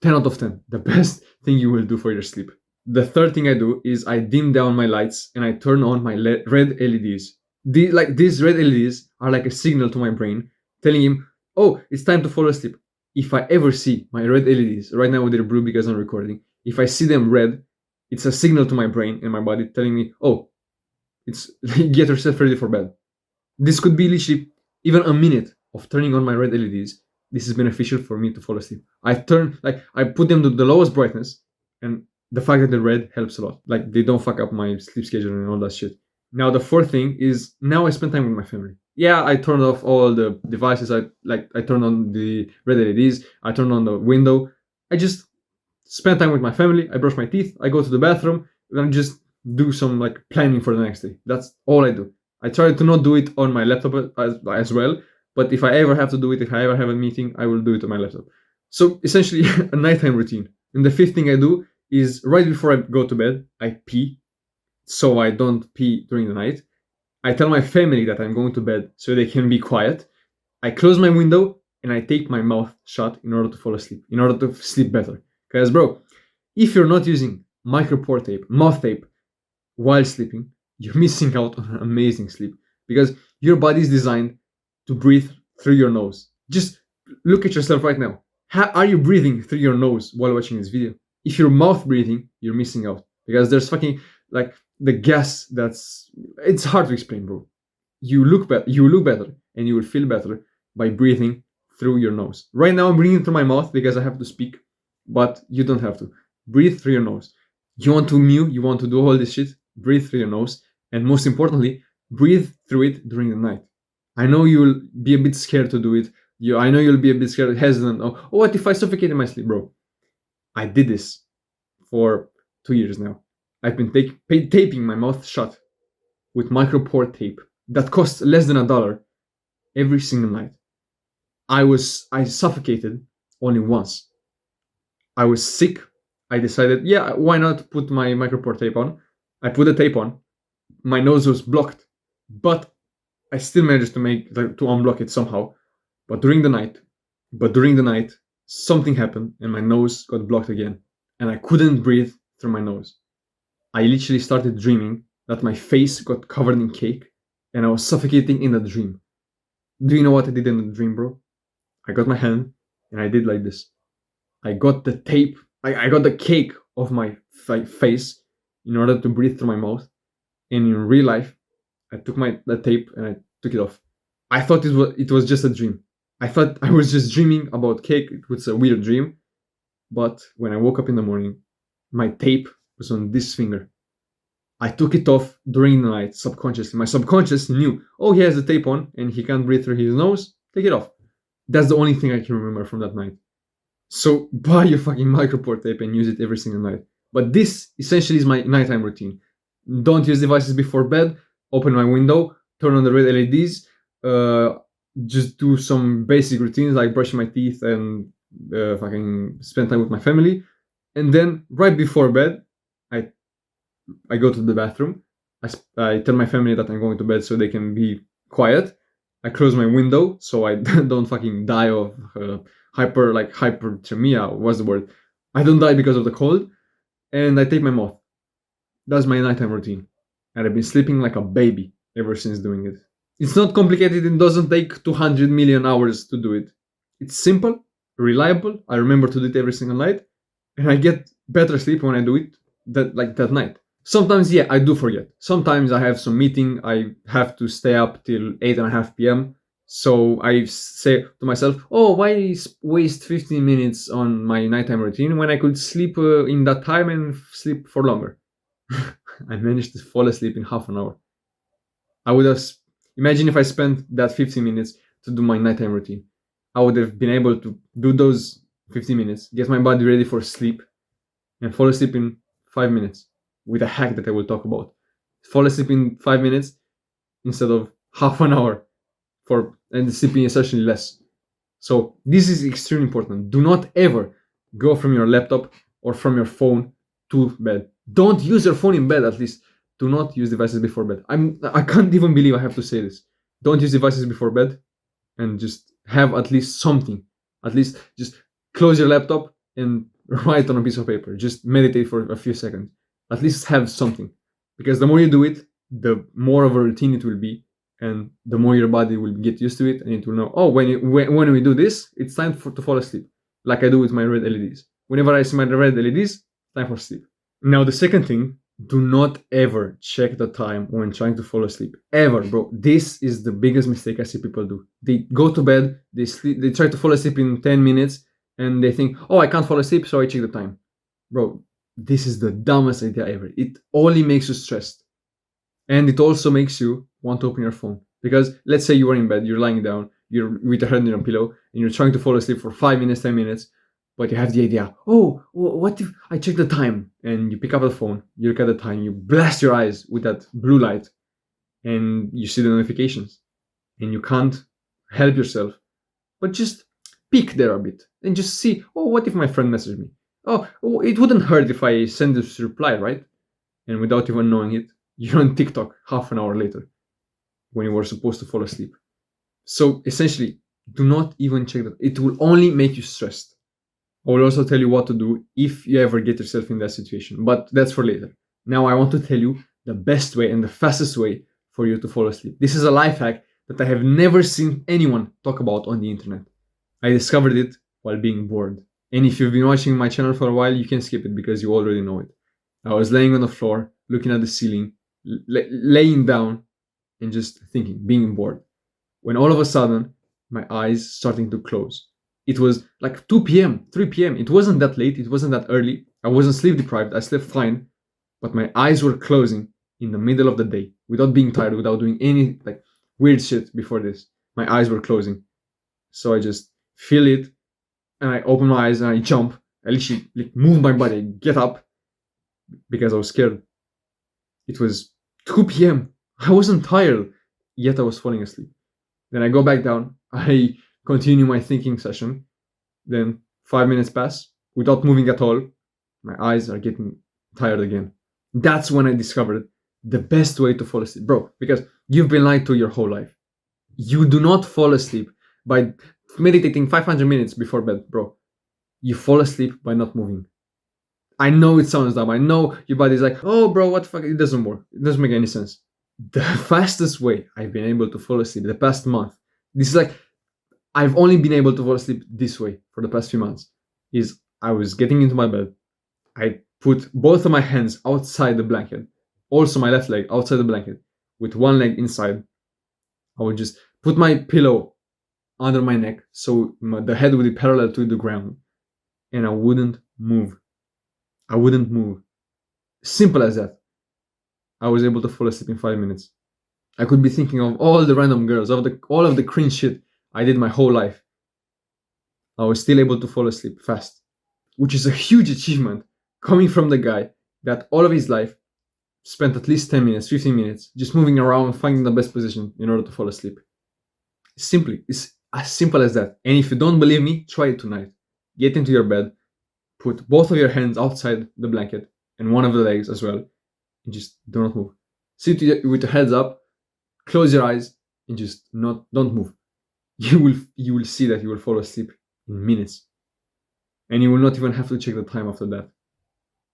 10 out of 10. The best thing you will do for your sleep. The third thing I do is I dim down my lights and I turn on my red LEDs. These red LEDs are like a signal to my brain telling him, oh, it's time to fall asleep. If I ever see my red LEDs, right now they're blue because I'm recording, if I see them red, it's a signal to my brain and my body telling me, oh, it's get yourself ready for bed. This could be literally even a minute of turning on my red LEDs. This is beneficial for me to fall asleep. I put them to the lowest brightness, and the fact that they're red helps a lot. Like they don't fuck up my sleep schedule and all that shit. Now the fourth thing is now I spend time with my family. Yeah, I turned off all the devices. I turned on the red LEDs. I turned on the window. I just spend time with my family. I brush my teeth. I go to the bathroom and I just do some like planning for the next day. That's all I do. I try to not do it on my laptop as well. But if I ever have to do it, if I ever have a meeting, I will do it on my laptop. So essentially a nighttime routine. And the fifth thing I do is right before I go to bed, I pee. So I don't pee during the night. I tell my family that I'm going to bed so they can be quiet. I close my window and I tape my mouth shut in order to fall asleep, in order to sleep better. Because bro, if you're not using micropore tape, mouth tape, while sleeping, you're missing out on amazing sleep. Because your body is designed to breathe through your nose. Just look at yourself right now. How are you breathing through your nose while watching this video? If you're mouth breathing, you're missing out. Because there's fucking like the gas it's hard to explain, bro. You look better and you will feel better by breathing through your nose. Right now I'm breathing through my mouth because I have to speak, but you don't have to. Breathe through your nose. You want to mew, you want to do all this shit, breathe through your nose, and most importantly, breathe through it during the night. I know you'll be a bit scared to do it. I know you'll be a bit scared, hesitant. Oh, what if I suffocate in my sleep, bro? I did this for 2 years now. I've been taping my mouth shut with micropore tape that costs less than $1 every single night. I suffocated only once. I was sick. I decided, yeah, why not put my micropore tape on? I put the tape on. My nose was blocked, but I still managed to unblock it somehow. But during the night, something happened and my nose got blocked again, and I couldn't breathe through my nose. I literally started dreaming that my face got covered in cake and I was suffocating in a dream. Do you know what I did in the dream, bro? I got my hand and I did like this. I got the tape, I got the cake off my face in order to breathe through my mouth. And in real life, I took the tape and I took it off. I thought it was just a dream. I thought I was just dreaming about cake. It was a weird dream. But when I woke up in the morning, my tape was on this finger. I took it off during the night subconsciously. My subconscious knew, oh, he has the tape on and he can't breathe through his nose. Take it off. That's the only thing I can remember from that night. So buy your fucking micropore tape and use it every single night. But this essentially is my nighttime routine. Don't use devices before bed. Open my window, turn on the red LEDs, just do some basic routines like brushing my teeth and fucking spend time with my family. And then right before bed, I I go to the bathroom. I tell my family that I'm going to bed so they can be quiet. I close my window so I don't fucking die of hyperthermia. What's the word? I don't die because of the cold. And I take my moth. That's my nighttime routine. And I've been sleeping like a baby ever since doing it. It's not complicated. It doesn't take 200 million hours to do it. It's simple, reliable. I remember to do it every single night. And I get better sleep when I do it that night. Sometimes, yeah, I do forget. Sometimes I have some meeting. I have to stay up till 8:30 p.m. So I say to myself, "Oh, why waste 15 minutes on my nighttime routine when I could sleep in that time and sleep for longer?" I managed to fall asleep in half an hour. I would have imagine if I spent that 15 minutes to do my nighttime routine. I would have been able to do those 15 minutes, get my body ready for sleep, and fall asleep in 5 minutes with a hack that I will talk about. Fall asleep in 5 minutes instead of half an hour and sleeping essentially less. So this is extremely important. Do not ever go from your laptop or from your phone to bed. Don't use your phone in bed at least. Do not use devices before bed. I can't even believe I have to say this. Don't use devices before bed and just have at least something. At least just close your laptop and write on a piece of paper. Just meditate for a few seconds. At least have something. Because the more you do it, the more of a routine it will be, and the more your body will get used to it, and it will know, oh, when we do this, it's time to fall asleep. Like I do with my red LEDs. Whenever I see my red LEDs, time for sleep. Now, the second thing, do not ever check the time when trying to fall asleep. Ever, bro. This is the biggest mistake I see people do. They go to bed, they sleep, they try to fall asleep in 10 minutes, and they think, oh, I can't fall asleep, so I check the time. Bro, this is the dumbest idea ever. It only makes you stressed. And it also makes you want to open your phone. Because let's say you are in bed, you're lying down, you're with your head on your pillow, and you're trying to fall asleep for 5 minutes, 10 minutes, but you have the idea, oh, what if I check the time? And you pick up the phone, you look at the time, you blast your eyes with that blue light, and you see the notifications. And you can't help yourself, but just peek there a bit and just see, oh, what if my friend messaged me? Oh, it wouldn't hurt if I send this reply, right? And without even knowing it, you're on TikTok half an hour later when you were supposed to fall asleep. So essentially, do not even check that. It will only make you stressed. I will also tell you what to do if you ever get yourself in that situation, but that's for later. Now I want to tell you the best way and the fastest way for you to fall asleep. This is a life hack that I have never seen anyone talk about on the internet. I discovered it while being bored. And if you've been watching my channel for a while, you can skip it because you already know it. I was laying on the floor, looking at the ceiling, laying down, and just thinking, being bored. When all of a sudden, my eyes starting to close. It was like 2 p.m., 3 p.m. It wasn't that late, it wasn't that early. I wasn't sleep deprived, I slept fine, but my eyes were closing in the middle of the day without being tired, without doing any like weird shit before this. My eyes were closing. So I just feel it and I open my eyes and I jump. I literally move my body, get up because I was scared. It was 2 p.m. I wasn't tired, yet I was falling asleep. Then I go back down. I continue my thinking session. Then 5 minutes pass without moving at all. My eyes are getting tired again. That's when I discovered the best way to fall asleep. Bro, because you've been lied to your whole life. You do not fall asleep by meditating 500 minutes before bed, bro. You fall asleep by not moving. I know it sounds dumb. I know your body's like, oh, bro, what the fuck? It doesn't work. It doesn't make any sense. The fastest way I've been able to fall asleep the past month, this is like, I've only been able to fall asleep this way for the past few months, is I was getting into my bed. I put both of my hands outside the blanket, also my left leg outside the blanket, with one leg inside. I would just put my pillow under my neck so the head would be parallel to the ground, and I wouldn't move. I wouldn't move. Simple as that. I was able to fall asleep in 5 minutes. I could be thinking of all the random girls, all of the cringe shit I did my whole life. I was still able to fall asleep fast, which is a huge achievement coming from the guy that all of his life spent at least 10 minutes, 15 minutes just moving around, finding the best position in order to fall asleep. Simply, it's as simple as that. And if you don't believe me, try it tonight. Get into your bed, put both of your hands outside the blanket and one of the legs as well, and just do not move. Sit with your heads up, close your eyes, and just don't move. You will see that you will fall asleep in minutes, and you will not even have to check the time after that.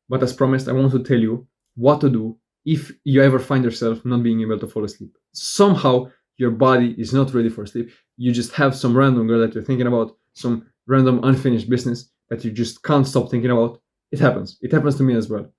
But as promised, I want to tell you what to do if you ever find yourself not being able to fall asleep. Somehow your body is not ready for sleep. You just have some random girl that you're thinking about, some random unfinished business that you just can't stop thinking about. It happens. It happens to me as well.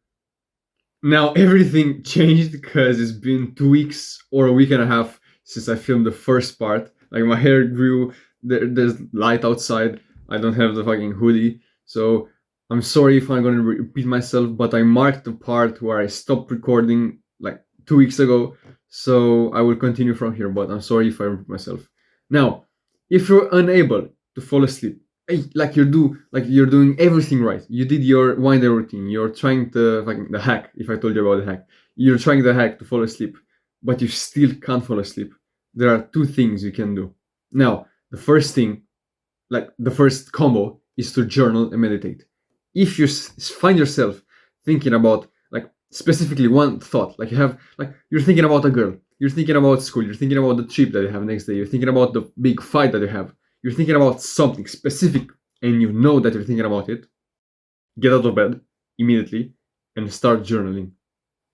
Now everything changed because it's been 2 weeks or a week and a half since I filmed the first part. Like my hair grew, there's light outside. I don't have the fucking hoodie, so I'm sorry if I'm gonna repeat myself, but I marked the part where I stopped recording like 2 weeks ago, so I will continue from here. But I'm sorry if I repeat myself. Now, if you're unable to fall asleep, like you're doing everything right. You did your wind down routine. You're trying the hack. If I told you about the hack, you're trying the hack to fall asleep, but you still can't fall asleep. There are two things you can do. Now, the first thing, like the first combo, is to journal and meditate. If you find yourself thinking about like specifically one thought, like you're thinking about a girl, you're thinking about school, you're thinking about the trip that you have next day, you're thinking about the big fight that you have, you're thinking about something specific, and you know that you're thinking about it, get out of bed immediately and start journaling.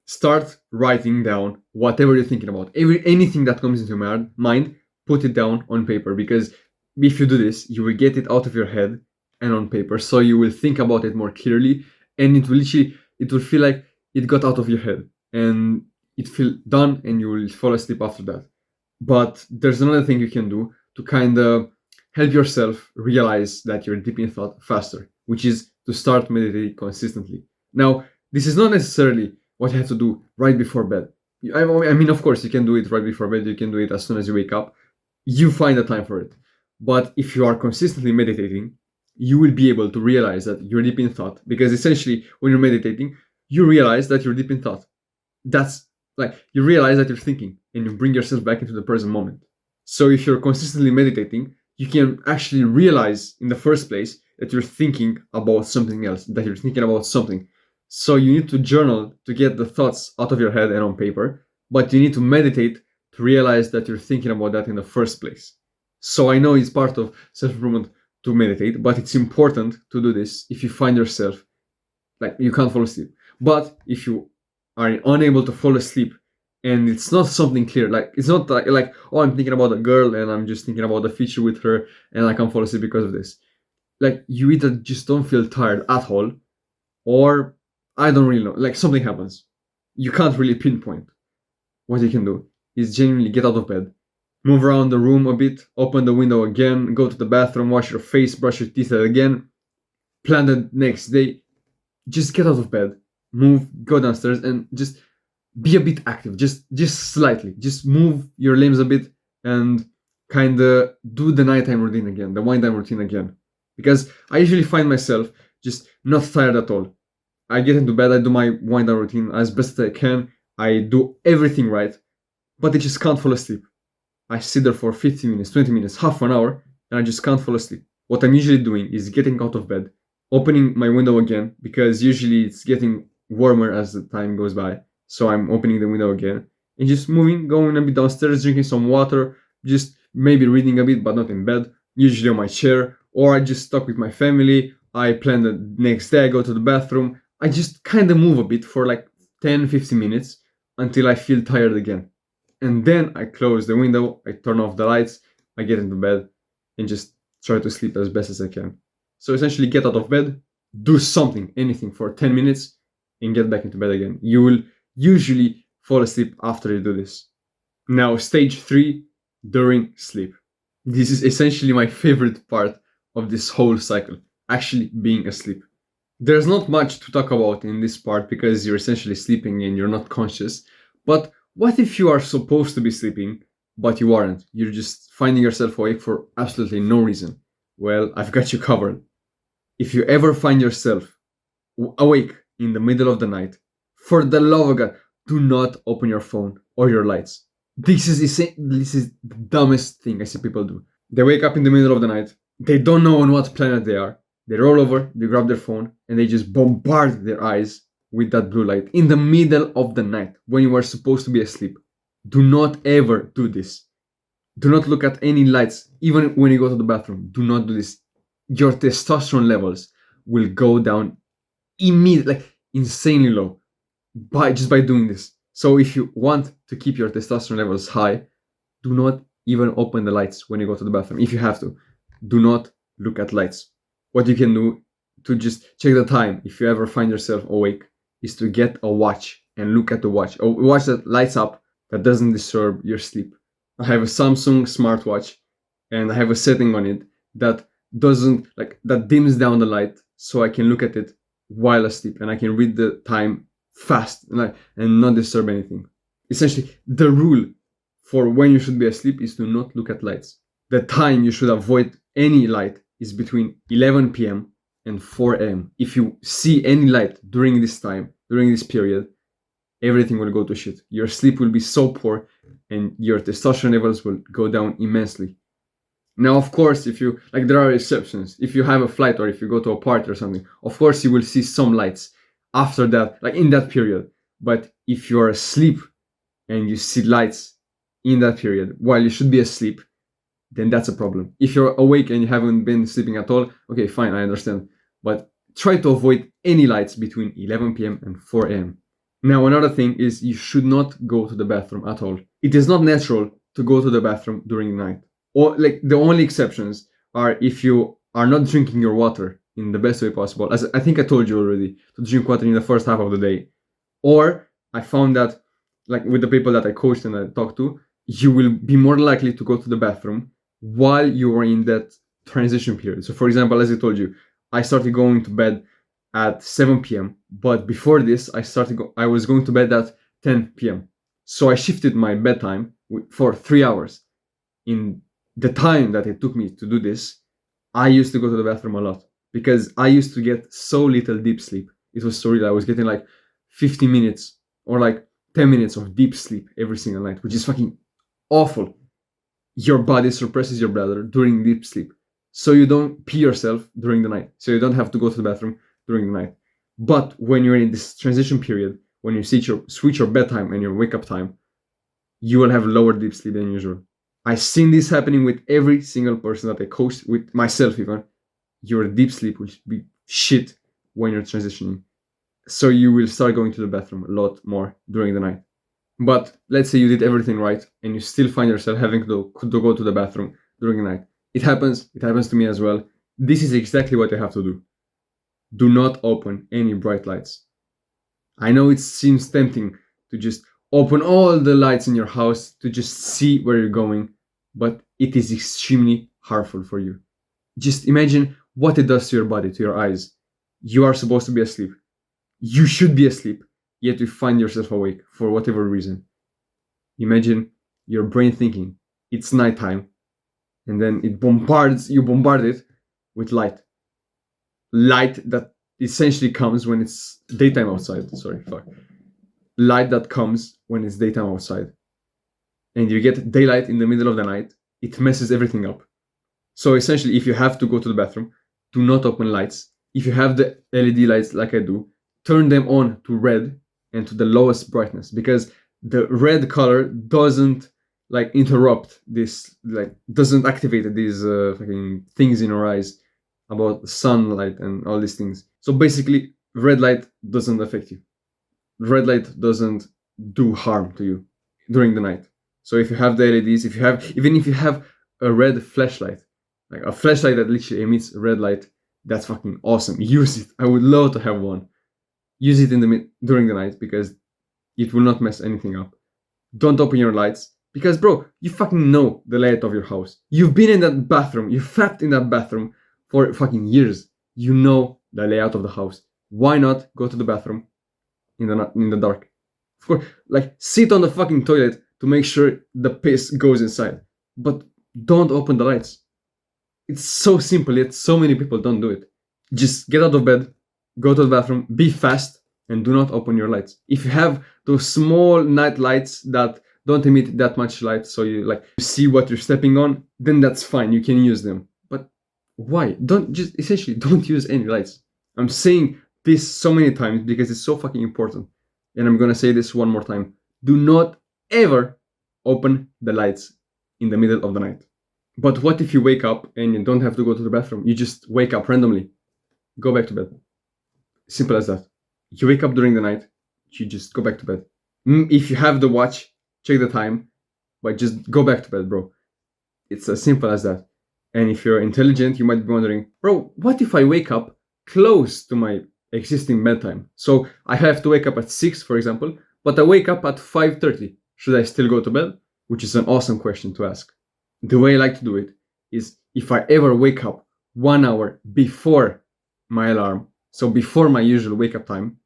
Start writing down whatever you're thinking about. Anything that comes into your mind, put it down on paper, because if you do this, you will get it out of your head and on paper, so you will think about it more clearly, and it will feel like it got out of your head and it feel done, and you will fall asleep after that. But there's another thing you can do to kind of help yourself realize that you're deep in thought faster, which is to start meditating consistently. Now, this is not necessarily what you have to do right before bed. I mean, of course, you can do it right before bed, you can do it as soon as you wake up. You find the time for it. But if you are consistently meditating, you will be able to realize that you're deep in thought, because essentially when you're meditating, you realize that you're deep in thought. That's like you realize that you're thinking, and you bring yourself back into the present moment. So if you're consistently meditating, you can actually realize in the first place that you're thinking about something else, that you're thinking about something. So you need to journal to get the thoughts out of your head and on paper, but you need to meditate to realize that you're thinking about that in the first place. So I know it's part of self-improvement to meditate, but it's important to do this if you find yourself like you can't fall asleep. But if you are unable to fall asleep and it's not something clear, like it's not like oh, I'm thinking about a girl and I'm just thinking about the future with her and I can't fall asleep because of this. Like you either just don't feel tired at all, or I don't really know, like something happens. You can't really pinpoint. What you can do is genuinely get out of bed, move around the room a bit, open the window again, go to the bathroom, wash your face, brush your teeth again, plan the next day. Just get out of bed, move, go downstairs, and just be a bit active, just slightly. Just move your limbs a bit and kind of do the nighttime routine again, the wind down routine again. Because I usually find myself just not tired at all. I get into bed, I do my wind down routine as best as I can, I do everything right, but I just can't fall asleep. I sit there for 15 minutes, 20 minutes, half an hour, and I just can't fall asleep. What I'm usually doing is getting out of bed, opening my window again, because usually it's getting warmer as the time goes by. So I'm opening the window again and just moving, going a bit downstairs, drinking some water, just maybe reading a bit, but not in bed, usually on my chair, or I just talk with my family. I plan the next day, I go to the bathroom. I just kind of move a bit for like 10-15 minutes until I feel tired again. And then I close the window, I turn off the lights, I get into bed and just try to sleep as best as I can. So essentially get out of bed, do something, anything for 10 minutes and get back into bed again. You will usually fall asleep after you do this. Now, stage 3, during sleep. This is essentially my favorite part of this whole cycle, actually being asleep. There's not much to talk about in this part because you're essentially sleeping and you're not conscious. But what if you are supposed to be sleeping, but you aren't? You're just finding yourself awake for absolutely no reason. Well, I've got you covered. If you ever find yourself awake in the middle of the night, for the love of God, do not open your phone or your lights. This is the dumbest thing I see people do. They wake up in the middle of the night. They don't know on what planet they are. They roll over, they grab their phone, and they just bombard their eyes with that blue light in the middle of the night when you are supposed to be asleep. Do not ever do this. Do not look at any lights, even when you go to the bathroom. Do not do this. Your testosterone levels will go down immediately, like insanely low, by doing this. So if you want to keep your testosterone levels high, do not even open the lights when you go to the bathroom. If you have to, do not look at lights. What you can do to just check the time, if you ever find yourself awake, is to get a watch and look at the watch. A watch that lights up, that doesn't disturb your sleep. I have a Samsung smartwatch, and I have a setting on it that doesn't that dims down the light so I can look at it while asleep, and I can read the time fast and not disturb anything. Essentially, the rule for when you should be asleep is to not look at lights. The time you should avoid any light is between 11 p.m. and 4 a.m. If you see any light during this time, during this period, everything will go to shit. Your sleep will be so poor and your testosterone levels will go down immensely. Now, of course, if you there are exceptions. If you have a flight or if you go to a party or something, of course you will see some lights after that, in that period. But if you're asleep and you see lights in that period while you should be asleep, then that's a problem. If you're awake and you haven't been sleeping at all, okay, fine, I understand. But try to avoid any lights between 11 p.m. and 4 a.m. Now, another thing is you should not go to the bathroom at all. It is not natural to go to the bathroom during the night. Or the only exceptions are if you are not drinking your water in the best way possible. As I think I told you already, to drink water in the first half of the day. Or I found that with the people that I coached and I talked to, you will be more likely to go to the bathroom while you are in that transition period. So for example, as I told you, I started going to bed at 7 p.m. But before this, I was going to bed at 10 p.m. So I shifted my bedtime for 3 hours. In the time that it took me to do this, I used to go to the bathroom a lot because I used to get so little deep sleep. It was so real. I was getting 50 minutes or 10 minutes of deep sleep every single night, which is fucking awful. Your body suppresses your bladder during deep sleep, so you don't pee yourself during the night, so you don't have to go to the bathroom during the night. But when you're in this transition period, when you switch your bedtime and your wake up time, you will have lower deep sleep than usual. I've seen this happening with every single person that I coach, with myself even. Your deep sleep will be shit when you're transitioning. So you will start going to the bathroom a lot more during the night. But let's say you did everything right and you still find yourself having to go to the bathroom during the night. It happens to me as well. This is exactly what you have to do. Do not open any bright lights. I know it seems tempting to just open all the lights in your house to just see where you're going, but it is extremely harmful for you. Just imagine what it does to your body, to your eyes. You are supposed to be asleep. You should be asleep, yet you find yourself awake for whatever reason. Imagine your brain thinking it's nighttime, and then you bombard it with light. Light that essentially comes when it's daytime outside. Light that comes when it's daytime outside. And you get daylight in the middle of the night, it messes everything up. So essentially, if you have to go to the bathroom, do not open lights. If you have the LED lights like I do, turn them on to red and to the lowest brightness, because the red color doesn't interrupt this, doesn't activate these fucking things in our eyes about sunlight and all these things. So basically, red light doesn't affect you. Red light doesn't do harm to you during the night. So if you have the LEDs, even if you have a red flashlight, a flashlight that literally emits red light, that's fucking awesome. Use it. I would love to have one. Use it during the night because it will not mess anything up. Don't open your lights because, bro, you fucking know the layout of your house. You've been in that bathroom. You've sat in that bathroom for fucking years. You know the layout of the house. Why not go to the bathroom in the dark? Of course, sit on the fucking toilet to make sure the piss goes inside. But don't open the lights. It's so simple, yet so many people don't do it. Just get out of bed, go to the bathroom, be fast, and do not open your lights. If you have those small night lights that don't emit that much light, so you see what you're stepping on, then that's fine. You can use them. But why? Don't use any lights. I'm saying this so many times because it's so fucking important. And I'm gonna say this one more time. Do not ever open the lights in the middle of the night. But what if you wake up and you don't have to go to the bathroom? You just wake up randomly. Go back to bed. Simple as that. You wake up during the night, you just go back to bed. If you have the watch, check the time, but just go back to bed, bro. It's as simple as that. And if you're intelligent, you might be wondering, bro, what if I wake up close to my existing bedtime? So I have to wake up at 6, for example, but I wake up at 5:30. Should I still go to bed? Which is an awesome question to ask. The way I like to do it is if I ever wake up 1 hour before my alarm, so before my usual wake up time,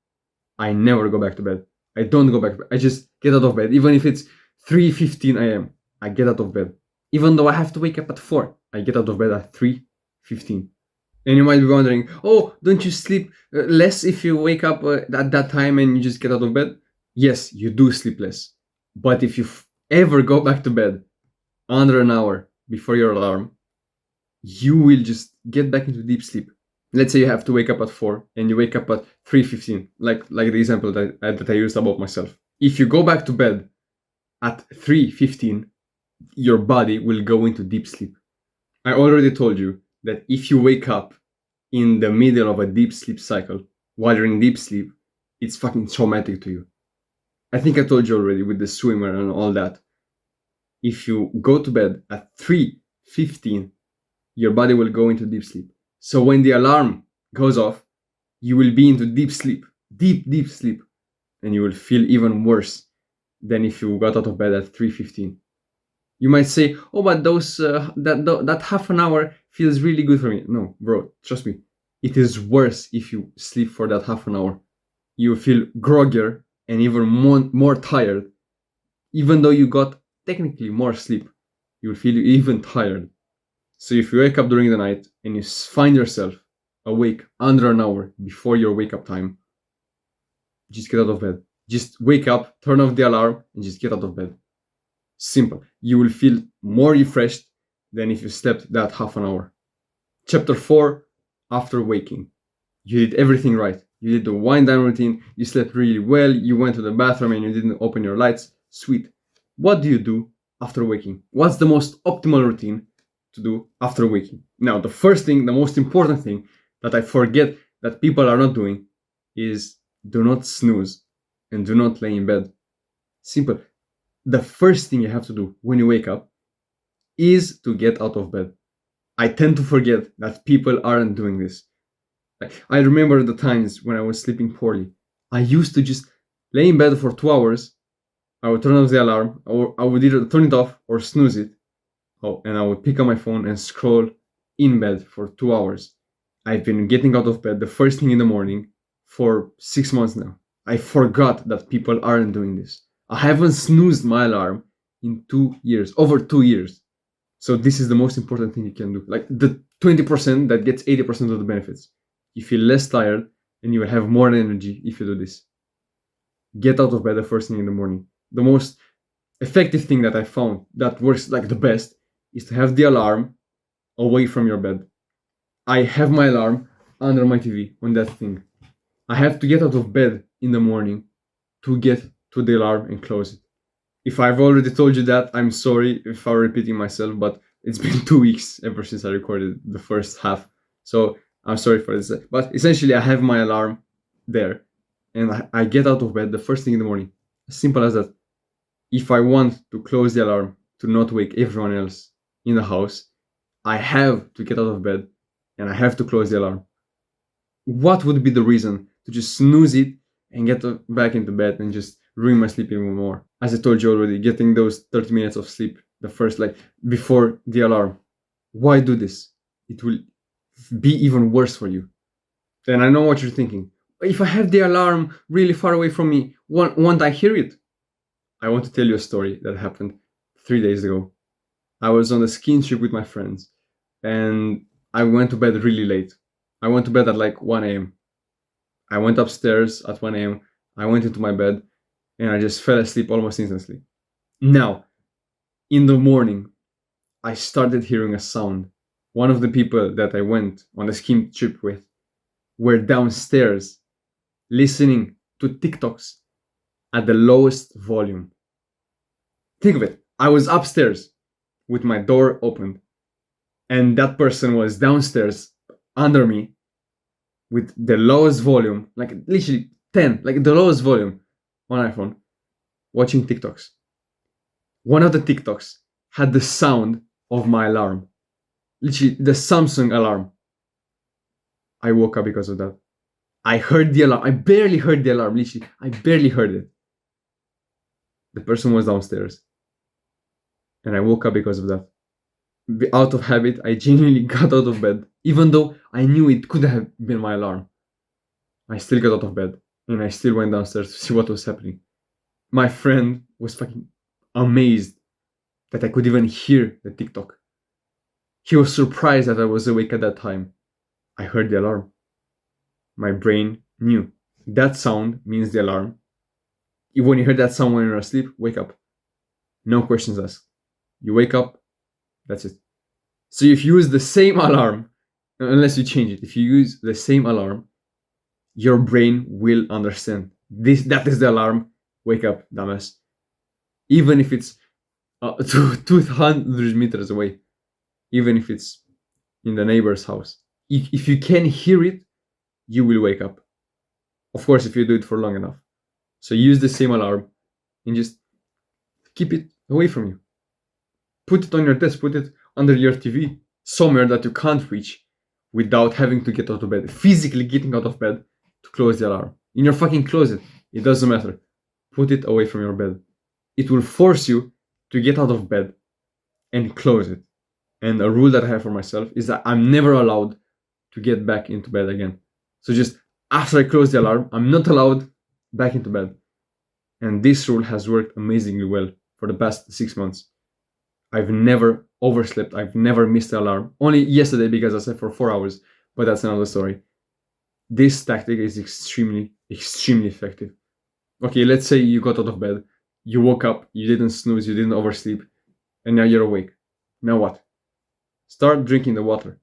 I never go back to bed. I don't go back to bed. I just get out of bed. Even if it's 3:15 a.m., I get out of bed. Even though I have to wake up at 4, I get out of bed at 3:15. And you might be wondering, oh, don't you sleep less if you wake up at that time and you just get out of bed? Yes, you do sleep less. But if you ever go back to bed under an hour before your alarm, you will just get back into deep sleep. Let's say you have to wake up at 4 and you wake up at 3:15, like the example that I used about myself. If you go back to bed at 3:15, your body will go into deep sleep. I already told you that if you wake up in the middle of a deep sleep cycle while you're in deep sleep, it's fucking traumatic to you. I think I told you already with the swimmer and all that. If you go to bed at 3:15, your body will go into deep sleep. So when the alarm goes off, you will be into deep sleep, deep sleep, and you will feel even worse than if you got out of bed at 3:15. You might say, "Oh, but that half an hour feels really good for me." No, bro, trust me, it is worse if you sleep for that half an hour. You feel groggier and even more tired, even though you got technically more sleep. You will feel even tired. So if you wake up during the night and you find yourself awake under an hour before your wake up time, just get out of bed. Just wake up, turn off the alarm, and just get out of bed. Simple. You will feel more refreshed than if you slept that half an hour. Chapter 4, after waking. You did everything right. You did the wind down routine, you slept really well, you went to the bathroom and you didn't open your lights. Sweet. What do you do after waking? What's the most optimal routine to do after waking? Now, the first thing, the most important thing that I forget that people are not doing is do not snooze and do not lay in bed. Simple. The first thing you have to do when you wake up is to get out of bed. I tend to forget that people aren't doing this. I remember the times when I was sleeping poorly. I used to just lay in bed for 2 hours. I would turn off the alarm, or I would either turn it off or snooze it. Oh, and I would pick up my phone and scroll in bed for 2 hours. I've been getting out of bed the first thing in the morning for 6 months now. I forgot that people aren't doing this. I haven't snoozed my alarm in 2 years, over 2 years. So this is the most important thing you can do. Like the 20% that gets 80% of the benefits. You feel less tired and you will have more energy if you do this. Get out of bed the first thing in the morning. The most effective thing that I found that works like the best is to have the alarm away from your bed. I have my alarm under my TV on that thing. I have to get out of bed in the morning to get to the alarm and close it. If I've already told you that, I'm sorry if I'm repeating myself, but it's been 2 weeks ever since I recorded the first half. So I'm sorry for this. But essentially, I have my alarm there and I get out of bed the first thing in the morning. As simple as that. If I want to close the alarm to not wake everyone else in the house, I have to get out of bed and I have to close the alarm. What would be the reason to just snooze it and get back into bed and just ruin my sleep even more? As I told you already, getting those 30 minutes of sleep, the first, before the alarm. Why do this? It will be even worse for you. And I know what you're thinking. If I have the alarm really far away from me, won't I hear it? I want to tell you a story that happened 3 days ago. I was on a skiing trip with my friends. and I went to bed really late. I went to bed at like 1 a.m. I went upstairs at 1 a.m. I went into my bed and I just fell asleep almost instantly. Now, in the morning, I started hearing a sound. One of the people that I went on a skiing trip with were downstairs listening to TikToks at the lowest volume. Think of it. I was upstairs with my door opened, and that person was downstairs under me with the lowest volume, like literally 10, like the lowest volume on iPhone, watching TikToks. One of the TikToks had the sound of my alarm, literally the Samsung alarm. I woke up because of that. I heard the alarm. I barely heard the alarm, literally. I barely heard it. The person was downstairs. And I woke up because of that. Out of habit, I genuinely got out of bed, even though I knew it could have been my alarm. I still got out of bed and I still went downstairs to see what was happening. My friend was fucking amazed that I could even hear the TikTok. He was surprised that I was awake at that time. I heard the alarm. My brain knew that sound means the alarm. When you hear that sound when you're asleep, wake up. No questions asked. You wake up, that's it. So if you use the same alarm, unless you change it, if you use the same alarm, your brain will understand. That is the alarm. Wake up, dumbass. Even if it's 200 meters away, even if it's in the neighbor's house. If you can hear it, you will wake up. Of course, if you do it for long enough. So use the same alarm and just keep it away from you. Put it on your desk, put it under your TV, somewhere that you can't reach without having to get out of bed. Physically getting out of bed to close the alarm. In your fucking closet. It doesn't matter. Put it away from your bed. It will force you to get out of bed and close it. And a rule that I have for myself is that I'm never allowed to get back into bed again. So just after I close the alarm, I'm not allowed back into bed. And this rule has worked amazingly well for the past 6 months. I've never overslept. I've never missed the alarm. Only yesterday because I slept for 4 hours, but that's another story. This tactic is extremely, extremely effective. Okay, let's say you got out of bed, you woke up, you didn't snooze, you didn't oversleep, and now you're awake. Now what? Start drinking the water.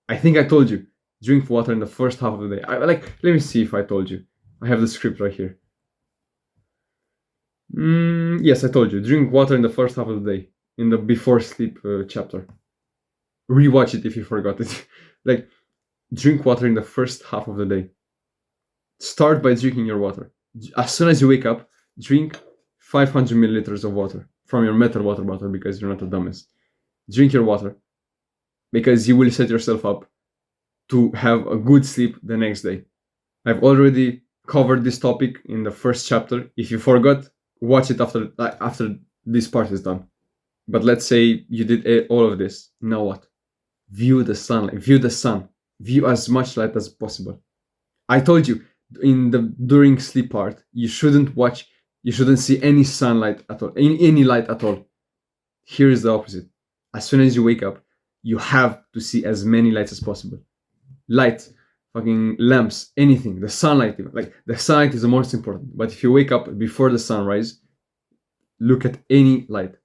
I think I told you, drink water in the first half of the day. Let me see if I told you. I have the script right here. Yes, I told you. Drink water in the first half of the day, in the before sleep chapter. Rewatch it if you forgot it. Drink water in the first half of the day. Start by drinking your water. As soon as you wake up, drink 500 milliliters of water from your metal water bottle because you're not a dumbass. Drink your water because you will set yourself up to have a good sleep the next day. I've already covered this topic in the first chapter. If you forgot, watch it after this part is done. But let's say you did all of this. Now what? View the sunlight. View the sun. View as much light as possible. I told you in the during sleep part, you shouldn't see any sunlight at all, any light at all. Here is the opposite. As soon as you wake up, you have to see as many lights as possible. Light, fucking lamps, anything, the sunlight, the sunlight is the most important. But if you wake up before the sunrise, look at any light,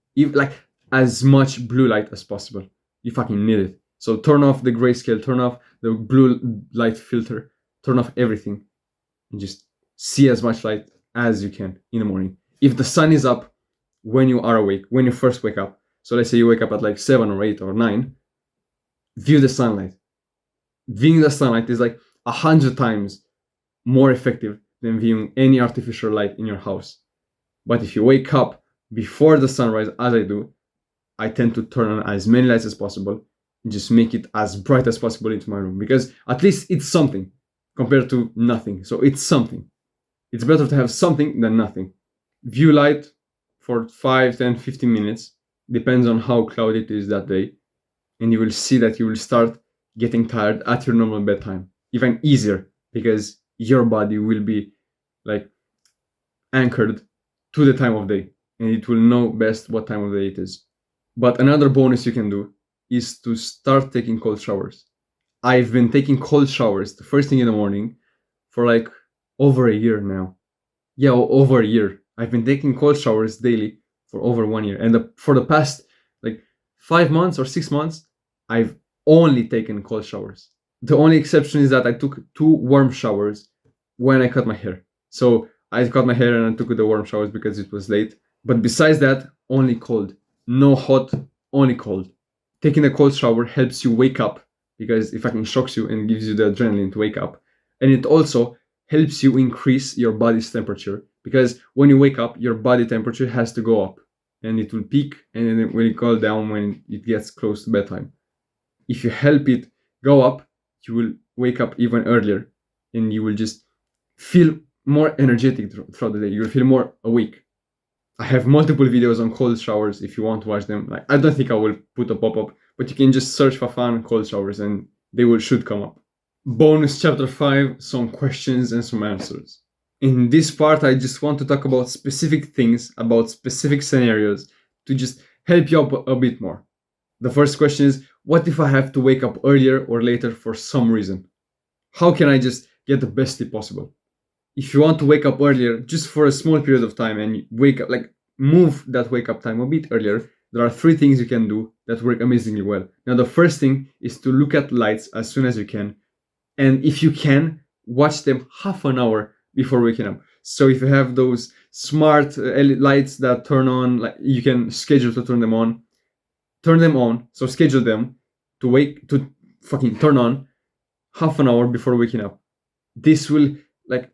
as much blue light as possible. You fucking need it. So turn off the grayscale, turn off the blue light filter, turn off everything, and just see as much light as you can in the morning. If the sun is up when you are awake, when you first wake up, so let's say you wake up at 7 or 8 or 9, view the sunlight. Viewing the sunlight is 100 times more effective than viewing any artificial light in your house. But if you wake up before the sunrise, as I do, I tend to turn on as many lights as possible and just make it as bright as possible into my room, because at least it's something compared to nothing. So it's something. It's better to have something than nothing. View light for 5, 10, 15 minutes, depends on how cloudy it is that day, and you will see that you will start getting tired at your normal bedtime, even easier, because your body will be anchored to the time of day, and it will know best what time of day it is. But another bonus you can do is to start taking cold showers. I've been taking cold showers the first thing in the morning for like over a year now. Yeah, over a year. I've been taking cold showers daily for over 1 year, and for the past like 5 months or 6 months, I've only taken cold showers. The only exception is that I took 2 warm showers when I cut my hair. So I cut my hair and I took the warm showers because it was late. But besides that, only cold. No hot, only cold. Taking a cold shower helps you wake up because it fucking shocks you and gives you the adrenaline to wake up. And it also helps you increase your body's temperature because when you wake up, your body temperature has to go up and it will peak and then it will go down when it gets close to bedtime. If you help it go up, you will wake up even earlier and you will just feel more energetic throughout the day. You will feel more awake. I have multiple videos on cold showers if you want to watch them. Like, I don't think I will put a pop-up, but you can just search for fun cold showers and they should come up. Bonus chapter 5, some questions and some answers. In this part, I just want to talk about specific things, about specific scenarios to just help you out a bit more. The first question is, what if I have to wake up earlier or later for some reason? How can I just get the best sleep possible? If you want to wake up earlier just for a small period of time and wake up, like move that wake up time a bit earlier, there are 3 things you can do that work amazingly well. Now, the first thing is to look at lights as soon as you can. And if you can, watch them half an hour before waking up. So if you have those smart lights that turn on, like you can schedule to turn them on. Turn them on. So schedule them to fucking turn on half an hour before waking up. This will like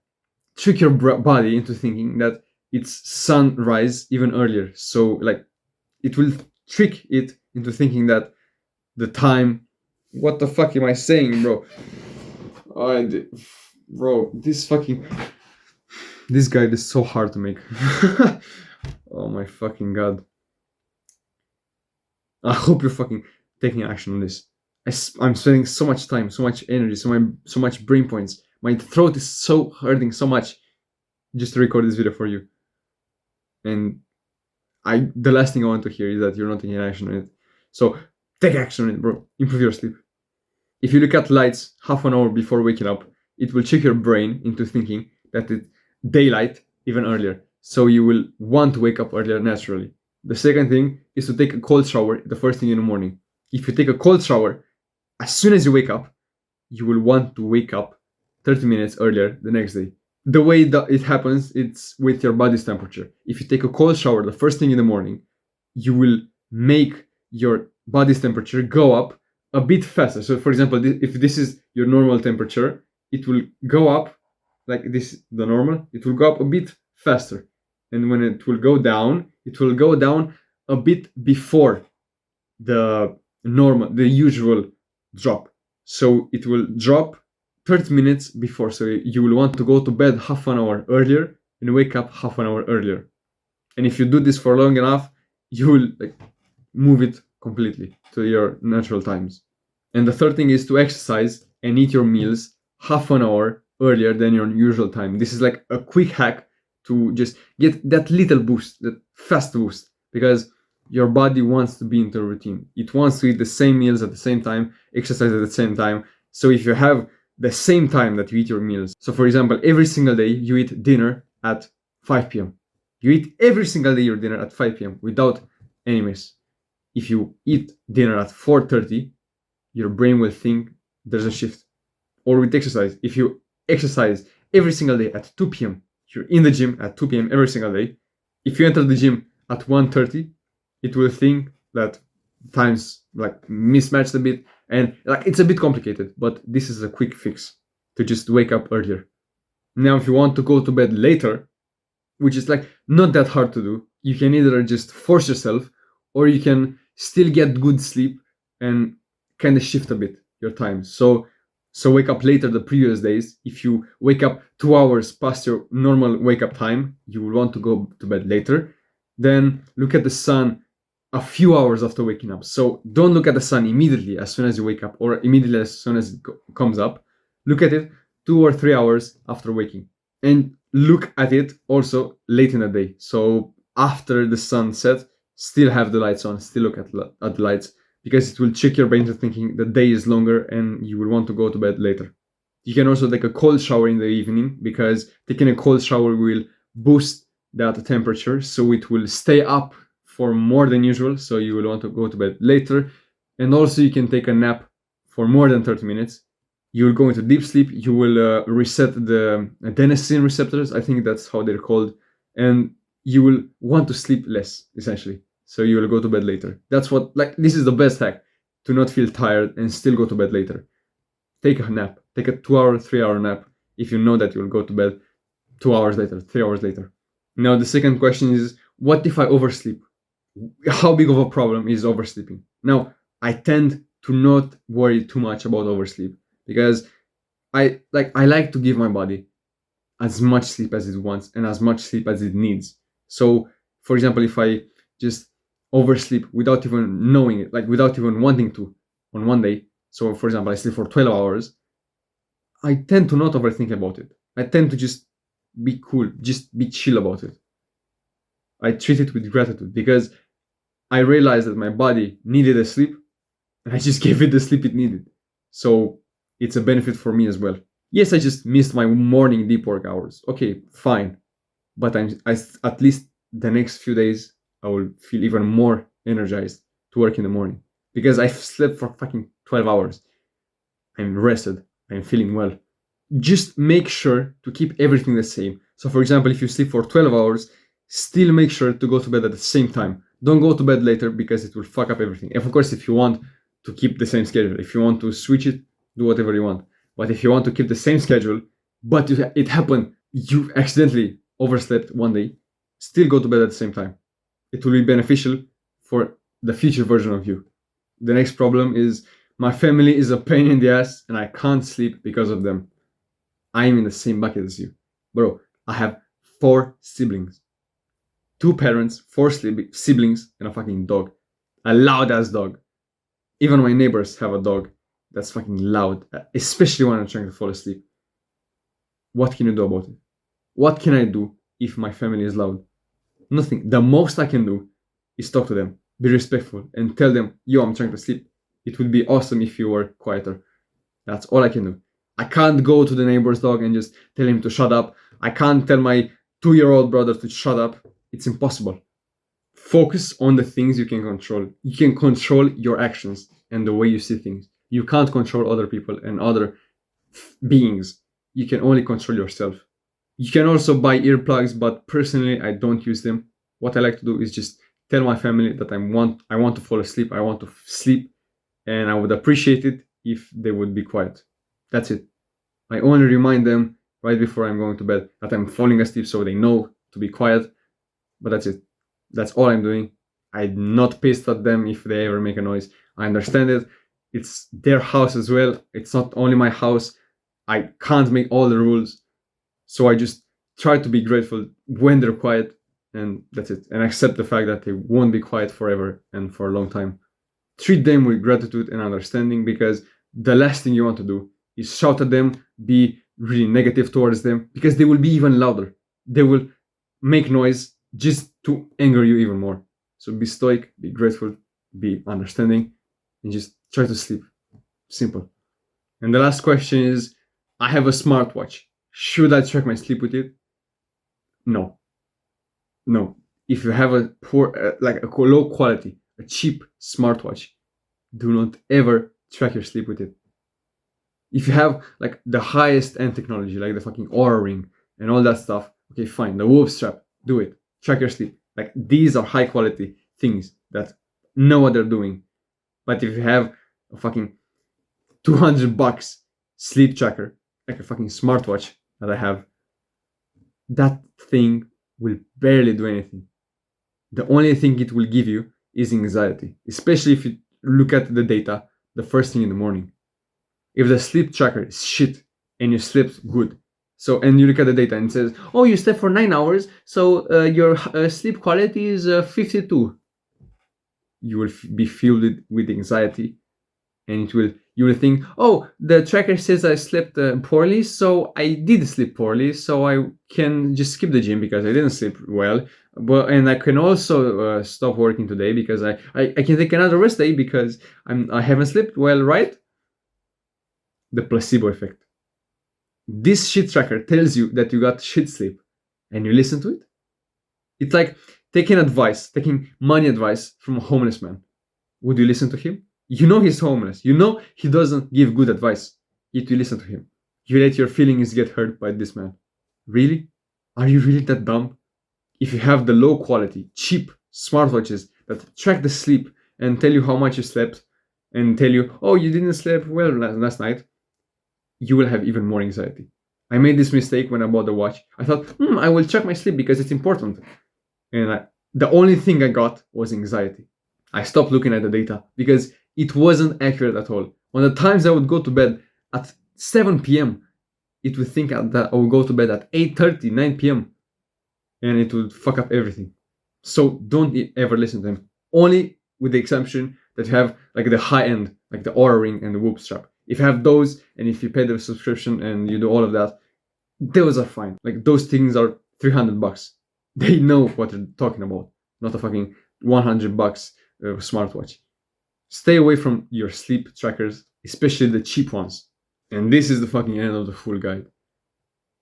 trick your body into thinking that it's sunrise even earlier. So like it will trick it into thinking that the time. What the fuck am I saying, bro? Bro, this guy is so hard to make. Oh my fucking god. I hope you're fucking taking action on this. I'm spending so much time, so much energy, so much brain points. My throat is so hurting so much just to record this video for you. And the last thing I want to hear is that you're not taking action on it. So take action on it, bro. Improve your sleep. If you look at lights half an hour before waking up, it will trick your brain into thinking that it's daylight even earlier. So you will want to wake up earlier naturally. The second thing is to take a cold shower the first thing in the morning. If you take a cold shower, as soon as you wake up, you will want to wake up 30 minutes earlier the next day. The way that it happens, it's with your body's temperature. If you take a cold shower the first thing in the morning, you will make your body's temperature go up a bit faster. So for example, if this is your normal temperature, it will go up like this, the normal, it will go up a bit faster. And when it will go down a bit before the usual drop. So it will drop 30 minutes before. So you will want to go to bed half an hour earlier and wake up half an hour earlier. And if you do this for long enough, you will like move it completely to your natural times. And the third thing is to exercise and eat your meals half an hour earlier than your usual time. This is like a quick hack to just get that little boost, that fast boost, because your body wants to be into a routine. It wants to eat the same meals at the same time, exercise at the same time. So if you have the same time that you eat your meals, so for example, every single day you eat dinner at 5 p.m. You eat every single day your dinner at 5 p.m. without any miss. If you eat dinner at 4:30, your brain will think there's a shift. Or with exercise, if you exercise every single day at 2 p.m., you're in the gym at 2 p.m. every single day. If you enter the gym at 1:30, it will think that times like mismatched a bit, and like it's a bit complicated, but this is a quick fix to just wake up earlier. Now, if you want to go to bed later, which is like not that hard to do, you can either just force yourself or you can still get good sleep and kind of shift a bit your time. So wake up later the previous days. If you wake up 2 hours past your normal wake up time, you will want to go to bed later. Then look at the sun a few hours after waking up. So don't look at the sun immediately as soon as you wake up or immediately as soon as it comes up. Look at it 2 or 3 hours after waking. And look at it also late in the day. So after the sun set, still have the lights on, still look at the lights, because it will trick your brain to thinking the day is longer and you will want to go to bed later. You can also take a cold shower in the evening, because taking a cold shower will boost that temperature, so it will stay up for more than usual, so you will want to go to bed later. And also you can take a nap for more than 30 minutes. You will go into deep sleep, you will reset the adenosine receptors, I think that's how they're called, and you will want to sleep less, essentially. So you will go to bed later. That's what, like, this is the best hack to not feel tired and still go to bed later. Take a nap. Take a 2-hour, 3-hour nap if you know that you'll go to bed 2 hours later, 3 hours later. Now, the second question is, what if I oversleep? How big of a problem is oversleeping? Now, I tend to not worry too much about oversleep, because I like to give my body as much sleep as it wants and as much sleep as it needs. So, for example, if I just oversleep without even knowing it, like without even wanting to, on one day, so for example, I sleep for 12 hours, I tend to not overthink about it. I tend to just be cool, just be chill about it. I treat it with gratitude, because I realized that my body needed a sleep and I just gave it the sleep it needed. So it's a benefit for me as well. Yes, I just missed my morning deep work hours. Okay, fine. But at least the next few days, I will feel even more energized to work in the morning, because I've slept for fucking 12 hours. I'm rested. I'm feeling well. Just make sure to keep everything the same. So, for example, if you sleep for 12 hours, still make sure to go to bed at the same time. Don't go to bed later, because it will fuck up everything. And of course, if you want to keep the same schedule, if you want to switch it, do whatever you want. But if you want to keep the same schedule, but it happened, you accidentally overslept one day, still go to bed at the same time. It will be beneficial for the future version of you. The next problem is, my family is a pain in the ass and I can't sleep because of them. I'm in the same bucket as you. Bro, I have 4 siblings. 2 parents, 4 siblings, and a fucking dog. A loud ass dog. Even my neighbors have a dog that's fucking loud, especially when I'm trying to fall asleep. What can you do about it? What can I do if my family is loud? Nothing. The most I can do is talk to them, be respectful, and tell them, yo, I'm trying to sleep. It would be awesome if you were quieter. That's all I can do. I can't go to the neighbor's dog and just tell him to shut up. I can't tell my 2-year-old brother to shut up. It's impossible. Focus on the things you can control. You can control your actions and the way you see things. You can't control other people and other beings. You can only control yourself. You can also buy earplugs, but personally, I don't use them. What I like to do is just tell my family that I want to fall asleep. I want to sleep, and I would appreciate it if they would be quiet. That's it. I only remind them right before I'm going to bed that I'm falling asleep, so they know to be quiet. But that's it. That's all I'm doing. I'm not pissed at them if they ever make a noise. I understand it. It's their house as well. It's not only my house. I can't make all the rules. So I just try to be grateful when they're quiet, and that's it. And accept the fact that they won't be quiet forever and for a long time. Treat them with gratitude and understanding, because the last thing you want to do is shout at them, be really negative towards them, because they will be even louder. They will make noise just to anger you even more. So be stoic, be grateful, be understanding, and just try to sleep. Simple. And the last question is, I have a smartwatch. Should I track my sleep with it? No. If you have a poor, like a low quality, a cheap smartwatch, do not ever track your sleep with it. If you have like the highest end technology, like the fucking Oura Ring and all that stuff, okay, fine. The Whoop strap, do it. Track your sleep. Like, these are high quality things that know what they're doing. But if you have a fucking $200 sleep tracker, like a fucking smartwatch that I have, that thing will barely do anything. The only thing it will give you is anxiety, especially if you look at the data the first thing in the morning. If the sleep tracker is shit and you slept good, so, and you look at the data and it says, oh, you slept for 9 hours, so your sleep quality is 52. You will be filled with anxiety, and You will think, oh, the tracker says I slept poorly, so I did sleep poorly, so I can just skip the gym because I didn't sleep well. But and I can also stop working today because I can take another rest day because I haven't slept well, right? The placebo effect. This shit tracker tells you that you got shit sleep, and you listen to it. It's like taking money advice from a homeless man. Would you listen to him? You know he's homeless. You know he doesn't give good advice. Yet you listen to him. You let your feelings get hurt by this man. Really? Are you really that dumb? If you have the low quality, cheap smartwatches that track the sleep and tell you how much you slept and tell you, oh, you didn't sleep well last night, you will have even more anxiety. I made this mistake when I bought the watch. I thought, I will check my sleep because it's important. And the only thing I got was anxiety. I stopped looking at the data because it wasn't accurate at all. On the times I would go to bed at 7 p.m., it would think that I would go to bed at 8:30, 9 p.m., and it would fuck up everything. So don't ever listen to them. Only with the exception that you have like the high end, like the Oura Ring and the Whoop strap. If you have those and if you pay the subscription and you do all of that, those are fine. Like those things are $300. They know what they're talking about, not a fucking $100 smartwatch. Stay away from your sleep trackers, especially the cheap ones. And this is the fucking end of the full guide.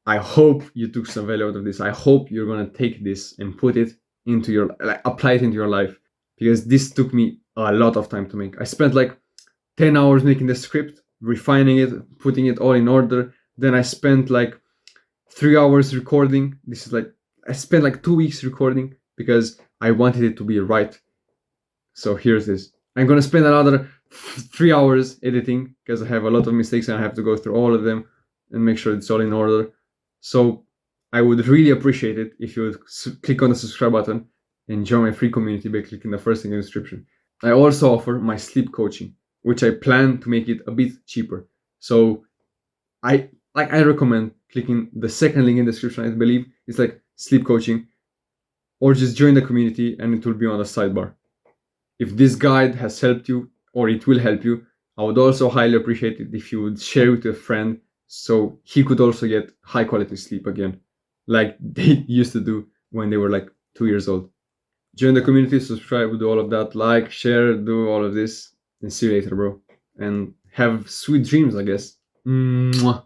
I hope you took some value out of this. I hope you're gonna take this and put it into your, like, apply it into your life, because this took me a lot of time to make. I spent like 10 hours making the script, refining it, putting it all in order. Then I spent like 3 hours recording. This is like, I spent like 2 weeks recording because I wanted it to be right. So here's this. I'm gonna spend another 3 hours editing because I have a lot of mistakes and I have to go through all of them and make sure it's all in order. So I would really appreciate it if you would click on the subscribe button and join my free community by clicking the first link in the description. I also offer my sleep coaching, which I plan to make it a bit cheaper. So I recommend clicking the second link in the description. I believe it's like sleep coaching, or just join the community and it will be on the sidebar. If this guide has helped you or it will help you, I would also highly appreciate it if you would share it with a friend so he could also get high quality sleep again, like they used to do when they were like 2 years old. Join the community, subscribe, do all of that, like, share, do all of this, and see you later, bro. And have sweet dreams, I guess. Mwah.